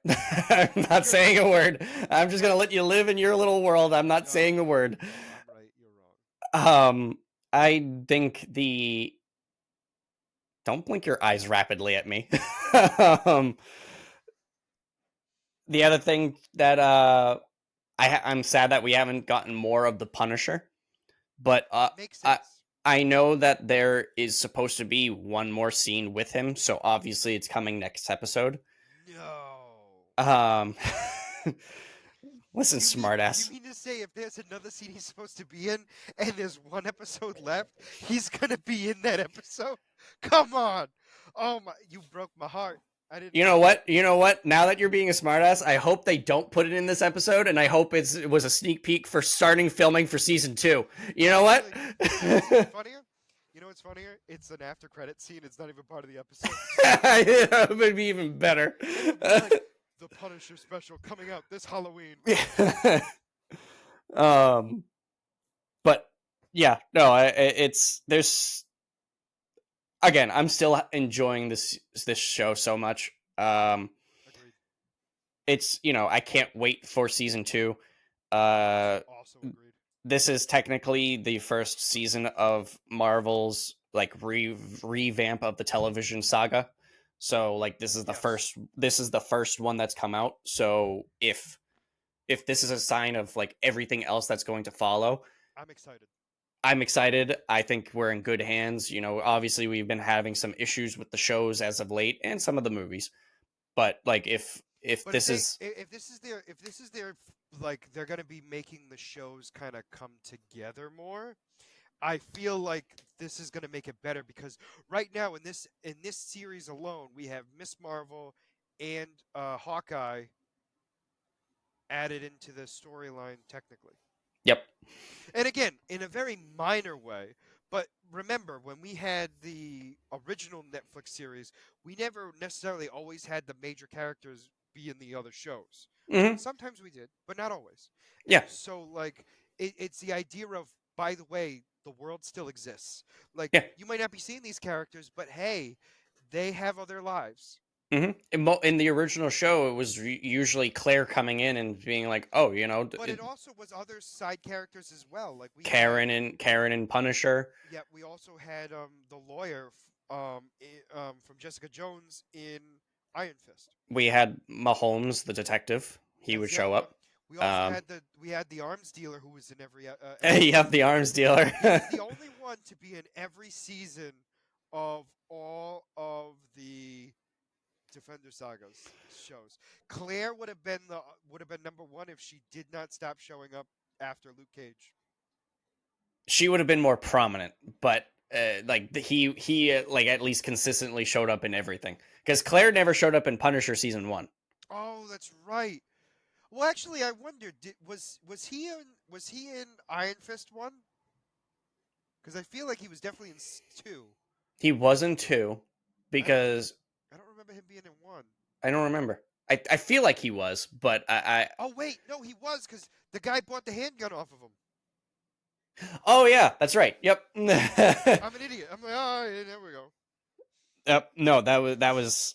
I'm not You're saying a word. I'm just gonna right. let you live in your little world. I'm not saying a No, word. no, I'm right. You're wrong. Um, I think the don't blink your eyes rapidly at me. um, the other thing that I'm sad that we haven't gotten more of the Punisher, but Makes I sense. I know that there is supposed to be one more scene with him, so obviously it's coming next episode. No. Um, listen, You smartass. mean to say if there's another scene he's supposed to be in and there's one episode left, he's gonna be in that episode? Come on. Oh my, you broke my heart. I didn't You know know that. what? You know what? Now that you're being a smartass, I hope they don't put it in this episode, and I hope it was a sneak peek for starting filming for season 2. You know what? Actually, you know what's even funnier? You know what's funnier? It's an after credit scene. It's not even part of the episode. It would be even better. It'll be like the Punisher special coming out this Halloween. um, but yeah, no, it's there's again, I'm still enjoying this show so much. Agreed. It's I can't wait for season 2. Uh, Also agreed. this is technically the first season of Marvel's like revamp of the television saga. So like Yes. this is the first one that's come out. So if this is a sign of like everything else that's going to follow, I'm excited. I'm excited. I think we're in good hands. Obviously we've been having some issues with the shows as of late and some of the movies. But like if But if this they is if this is their like they're gonna be making the shows kind of come together more, I feel like this is gonna make it better because right now in this series alone we have Miss Marvel and Hawkeye added into the storyline technically. yep. And again, in a very minor way. But remember, when we had the original Netflix series, we never necessarily always had the major characters be in the other shows. Hmm. Sometimes we did, but not always. And Yeah. so, like, it's the idea of, by the way, the world still exists. Like, Yeah. you might not be seeing these characters, but hey, they have other lives. In the original show, it was usually Claire coming in and being like, "Oh, But it also was other side characters as well. Like, we had Karen and Punisher. yeah, we also had the lawyer from Jessica Jones in Iron Fist. We had Mahomes, the detective. He That's would the other show one. up. We also Um, had the arms dealer who was in every you have the season. arms dealer. He was the only one to be in every season of all of the Defender Sagas shows. Claire would have been number one if she did not stop showing up after Luke Cage. She would have been more prominent, but like he like at least consistently showed up in everything. Because Claire never showed up in Punisher season 1. Oh, that's right. Well, actually, I wondered, was he in Iron Fist one? Because I feel like he was definitely in two. He was in 2 I don't because I don't remember him being in one. I don't remember. I feel like he was, but Oh wait, no, he was because the guy bought the handgun off of him. oh yeah, that's right. Yep. I'm an idiot. I'm like, oh, yeah, there we go. Yep. No, that was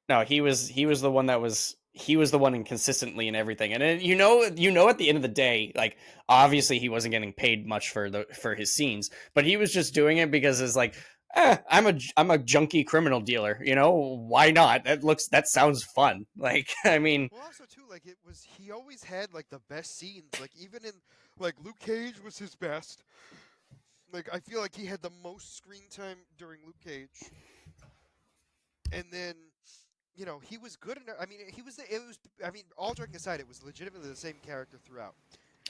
no, he was the one that was he was the one inconsistently in everything. And then, at the end of the day, like obviously he wasn't getting paid much for his scenes, but he was just doing it because it's like, I'm a junkie criminal dealer, why not? That sounds fun. Like, I mean, Well, also too, like he always had like the best scenes. Like even in like Luke Cage was his best. Like I feel like he had the most screen time during Luke Cage, and then he was good enough. I mean, he was. It was. I mean, all joking aside, it was legitimately the same character throughout.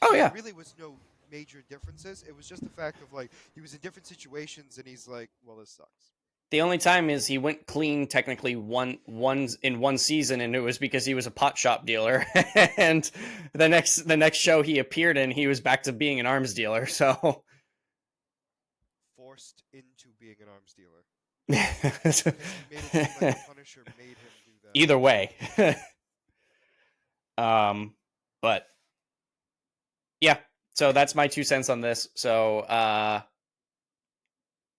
oh There yeah. really was no major differences. It was just the fact of like he was in different situations, and he's like, "Well, this sucks." The only time is he went clean technically in one season, and it was because he was a pot shop dealer. And the next show he appeared in, he was back to being an arms dealer. So Forced into being an arms dealer because you made it seem like the Punisher made him do that. either way. um, but yeah, so that's my 2 cents on this. So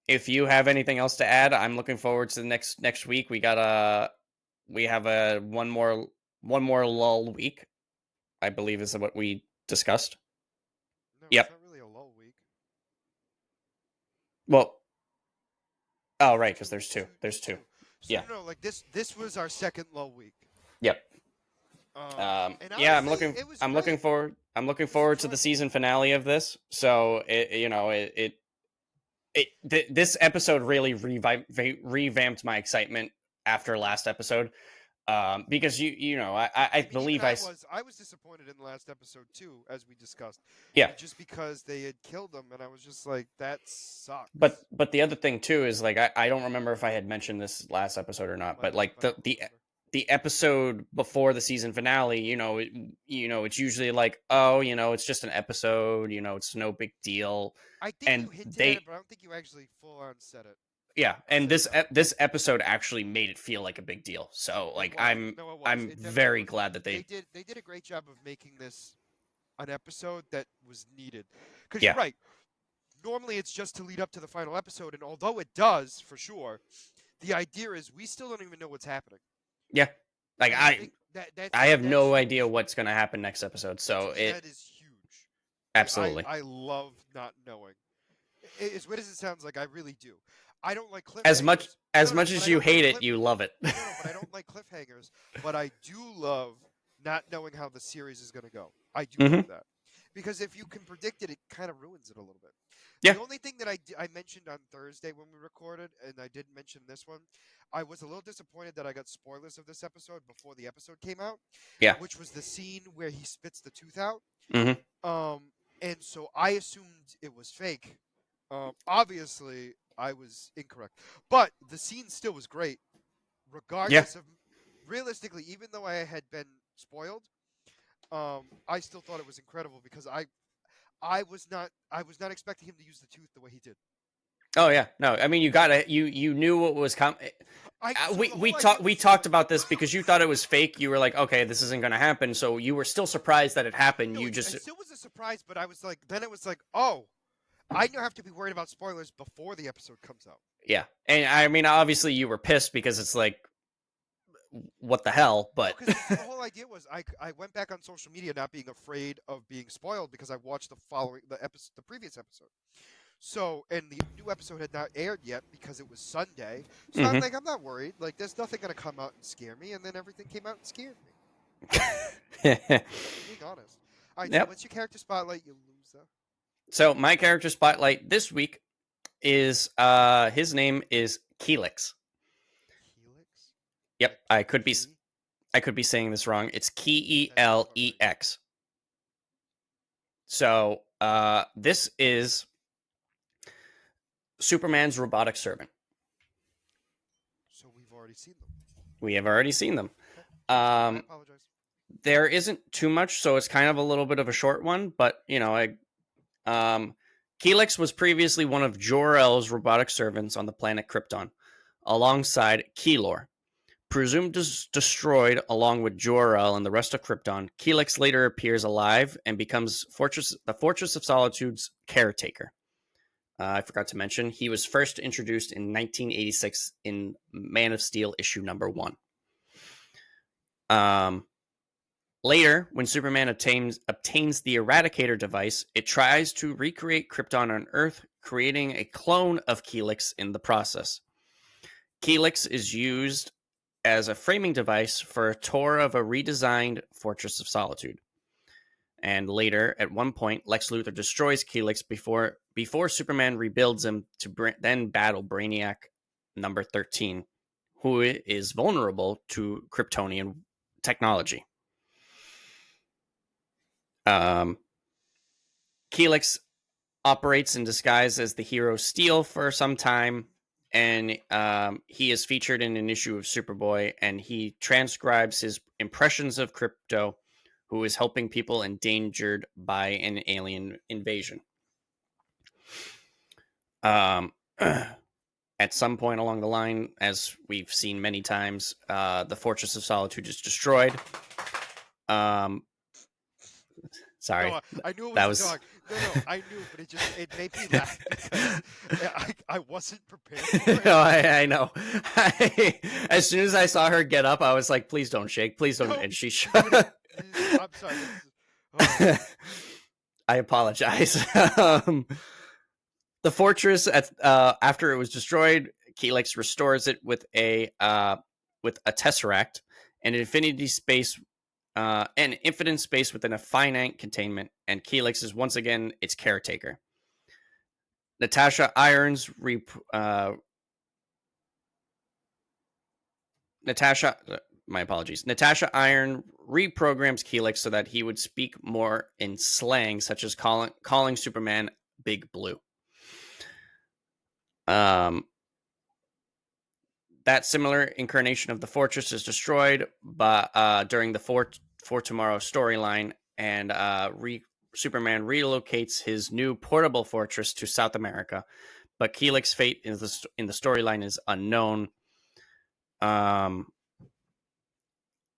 if you have anything else to add, I'm looking forward to the next week. We have a one more lull week, I believe is what we discussed. No, it's Yep. not really a lull week. Well, oh right, because Two, there's two. two, There's two. two. So Yeah. no, like this was our second lull week. Yep. And Yeah, honestly, it was I'm looking great. forward. I'm looking It was forward to the enjoyable. season finale of this. So this episode really revamped my excitement after Mhm. last episode. Because I I mean, even believe I was disappointed in the last episode too, as we discussed, yeah. just because they had killed them, and I was just like, that But sucks. but the other thing too is like I don't remember if I had mentioned this last episode or You not, might but have, like but I don't remember. the episode before the season finale, it's usually like, oh, it's just an episode, it's no big deal. I think And you hinted at they it, but I don't think you actually full on said it. yeah, and Said it out. this episode actually made it feel like a big deal. So It like was. No, it was. I'm It definitely very was. glad that They did a great job of making this an episode that was needed. Because you're yeah. right. Normally it's just to lead up to the final episode, and although it does for sure, the idea is we still don't even know what's happening. Yeah. Like And I think that's I have that's no idea huge. what's going to happen next episode. And to So me, it that is huge. Like absolutely. I love not knowing. As weird as it sounds, like I really do. I don't like As much cliffhangers. as No, no, much but as I you don't like hate it, cliff. you love it. No, no, but I don't like cliffhangers. But I do love not knowing how the series is going to go. I do love Hmm. that because if you can predict it, it kind of ruins it a little bit. Yeah. The only thing that I mentioned on Thursday when we recorded, and I didn't mention this one, I was a little disappointed that I got spoilers of this episode before the episode came out, Yeah. which was the scene where he spits the tooth out. Hmm. And so I assumed it was fake. Obviously, I was incorrect, but the scene still was great, Yeah. regardless of. Realistically, even though I had been spoiled, I still thought it was incredible because I was not expecting him to use the tooth the way he did. Oh yeah. No, I mean you knew what was coming. So We the we whole idea talked we was just talked like, about this because you thought it was fake. You were like, okay, this isn't going to happen. So you were still surprised that it happened. no, You it just still was a surprise, but I was like, then it was like, oh, I now have to be worried about spoilers before the episode comes out. yeah. And I mean, obviously you were pissed because it's like, what the hell? No, But because the whole idea was I went back on social media not being afraid of being spoiled because I watched the previous episode. So and the new episode had not aired yet because it was Sunday. So I'm hmm. like, I'm not worried. Like there's nothing gonna come out and scare me, and then everything came out and scared me. Being honest. All right, so Yep. what's your character spotlight, you loser? So my character spotlight this week is his name is Keelix. Helix? Yep, Like key? I could be saying this wrong. It's That sounds about right. Kelex. So this is Superman's robotic servant. So we've already seen them. We have already seen them. Okay. That's fine. I Um, apologize. there isn't too much, so it's kind of a little bit of a short one. But Keelix was previously one of Jor-El's robotic servants on the planet Krypton, alongside Keylor. Presumed destroyed along with Jor-El and the rest of Krypton, Helix later appears alive and becomes the Fortress of Solitude's caretaker. I forgot to mention, he was first introduced in 1986 in Man of Steel issue number 1. Later, when Superman obtains the Eradicator device, it tries to recreate Krypton on Earth, creating a clone of Helix in the process. Helix is used as a framing device for a tour of a redesigned Fortress of Solitude. And later, at one point, Lex Luthor destroys Helix before Superman rebuilds him to then battle Brainiac number 13, who is vulnerable to Kryptonian technology. Helix operates in disguise as the hero Steel for some time, and he is featured in an issue of Superboy, and he transcribes his impressions of Crypto, who is helping people endangered by an alien invasion. At some point along the line, as we've seen many times, the Fortress of Solitude is destroyed. Sorry, No, I knew it that was a was. dog. No, I knew, but it made me laugh because I wasn't prepared for it. No, I know. As soon as I saw her get up, I was like, "Please don't shake, please don't." No, And she you did it. shut. I'm sorry. Oh, I apologize. The fortress, after it was destroyed, Helix restores it with a tesseract and an infinity space, an infinite space within a finite containment, and Helix is once again its caretaker. Natasha Irons Natasha, my apologies. Natasha Iron reprograms Helix so that he would speak more in slang, such as calling Superman Big Blue. That similar incarnation of the Fortress is destroyed, but during the For Tomorrow storyline, and Superman relocates his new portable fortress to South America, but Helix's fate in the storyline is unknown.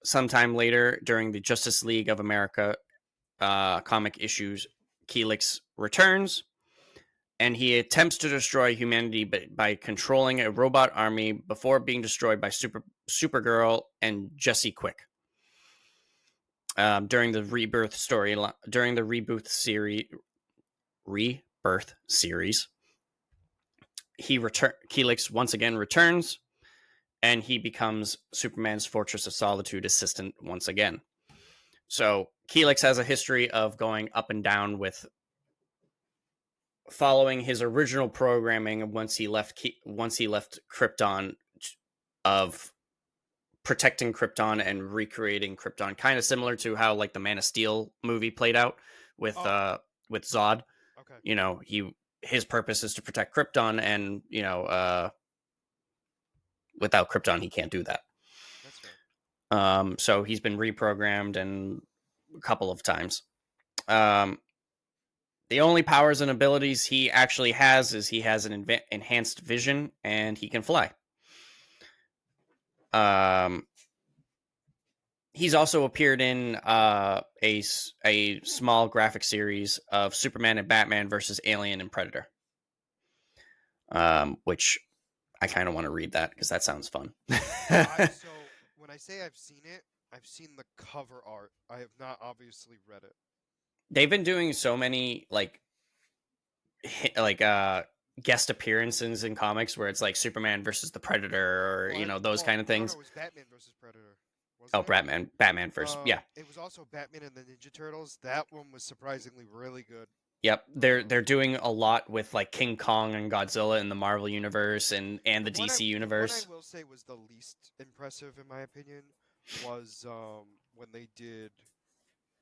Sometime later, during the Justice League of America comic issues, Helix returns, and he attempts to destroy humanity by controlling a robot army before being destroyed by Supergirl and Jesse Quick. During the Rebirth series, Helix once again returns, and he becomes Superman's Fortress of Solitude assistant once again. So Helix has a history of going up and down with following his original programming once he left Krypton, of protecting Krypton and recreating Krypton, kind of similar to how like the Man of Steel movie played out with Zod. okay. You know, his purpose is to protect Krypton, and without Krypton he can't do that. That's fair. So he's been reprogrammed and a couple of times. The only powers and abilities he actually has is he has an enhanced vision and he can fly. He's also appeared in a small graphic series of Superman and Batman versus Alien and Predator, which I kind of want to read that because that sounds fun. So when I say I've seen it, I've seen the cover art. I have not obviously read it. They've been doing so many like guest appearances in comics where it's like Superman versus the Predator, or those kind of things. No, it was Batman versus Predator. Oh, Wasn't it? Batman first, yeah. It was also Batman and the Ninja Turtles. That one was surprisingly really good. Yep, they're doing a lot with like King Kong and Godzilla in the Marvel universe and the DC universe. The one I will say was the least impressive, in my opinion, was when they did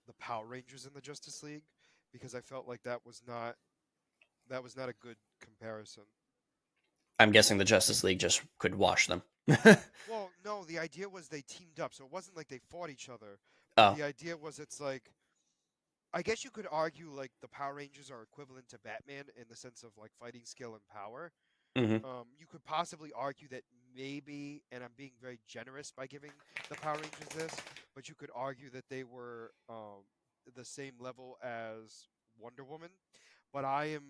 the Power Rangers in the Justice League, because I felt like that was not a good comparison. I'm guessing the Justice League just could wash them. Well, no, the idea was they teamed up, so it wasn't like they fought each other. But Oh, the idea was it's like, I guess you could argue like the Power Rangers are equivalent to Batman in the sense of like fighting skill and power. mm-hmm. You could possibly argue that maybe, and I'm being very generous by giving the Power Rangers this, but you could argue that they were the same level as Wonder Woman. But I am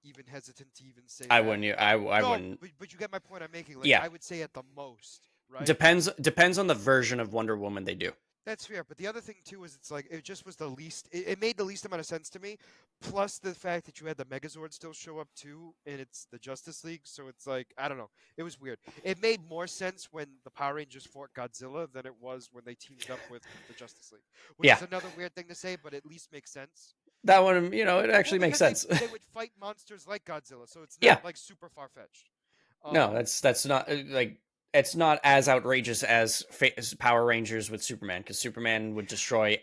even hesitant to even say I that. wouldn't. I No, wouldn't. but you get my point I'm making. Like Yeah, I would say at the most, right? depends on the version of Wonder Woman they do. That's fair, but the other thing too is it's like it just was the least. It made the least amount of sense to me. Plus the fact that you had the Megazord still show up too, and it's the Justice League, so it's like I don't know. It was weird. It made more sense when the Power Rangers fought Godzilla than it was when they teamed up with the Justice League, which Yeah, is another weird thing to say, but at least makes sense. that one, it Well, actually makes because sense. they would fight monsters like Godzilla, so it's Yeah, not like super far fetched. no, Um, that's not like it's not as outrageous as Power Rangers with Superman, because Superman would destroy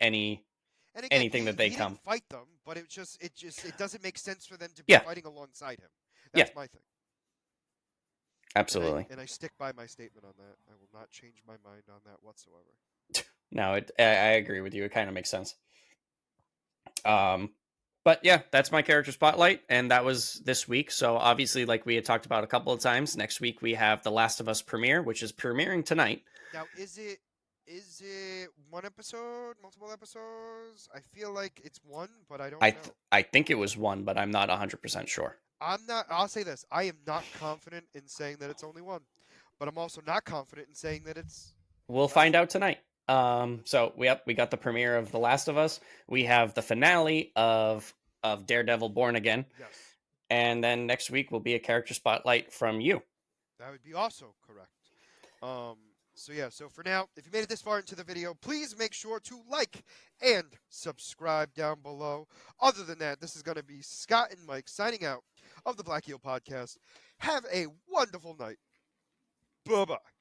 and again, anything that they he didn't come. fight them, but it doesn't make sense for them to be Yeah, fighting alongside him. yeah, That's my thing. absolutely. And I stick by my statement on that. I will not change my mind on that whatsoever. No, I agree with you. It kind of makes sense. Um, but yeah, that's my character spotlight, and that was this week. So obviously, like we had talked about a couple of times, next week we have The Last of Us premiere, which is premiering tonight. Now, is it one episode, multiple episodes? I feel like it's one, but I don't know. I think it was one, but I'm not 100% sure. I'm not. I'll say this: I am not confident in saying that it's only one, but I'm also not confident in saying that it's We'll less. find out tonight. So we got the premiere of The Last of Us. We have the finale of Daredevil Born Again, Yes, and then next week will be a character spotlight from you. that would be also correct. Um, so yeah, so for now, if you made it this far into the video, please make sure to like and subscribe down below. Other than that, this is going to be Scott and Mike signing out of the Black Eel Podcast. Have a wonderful night. Bye bye.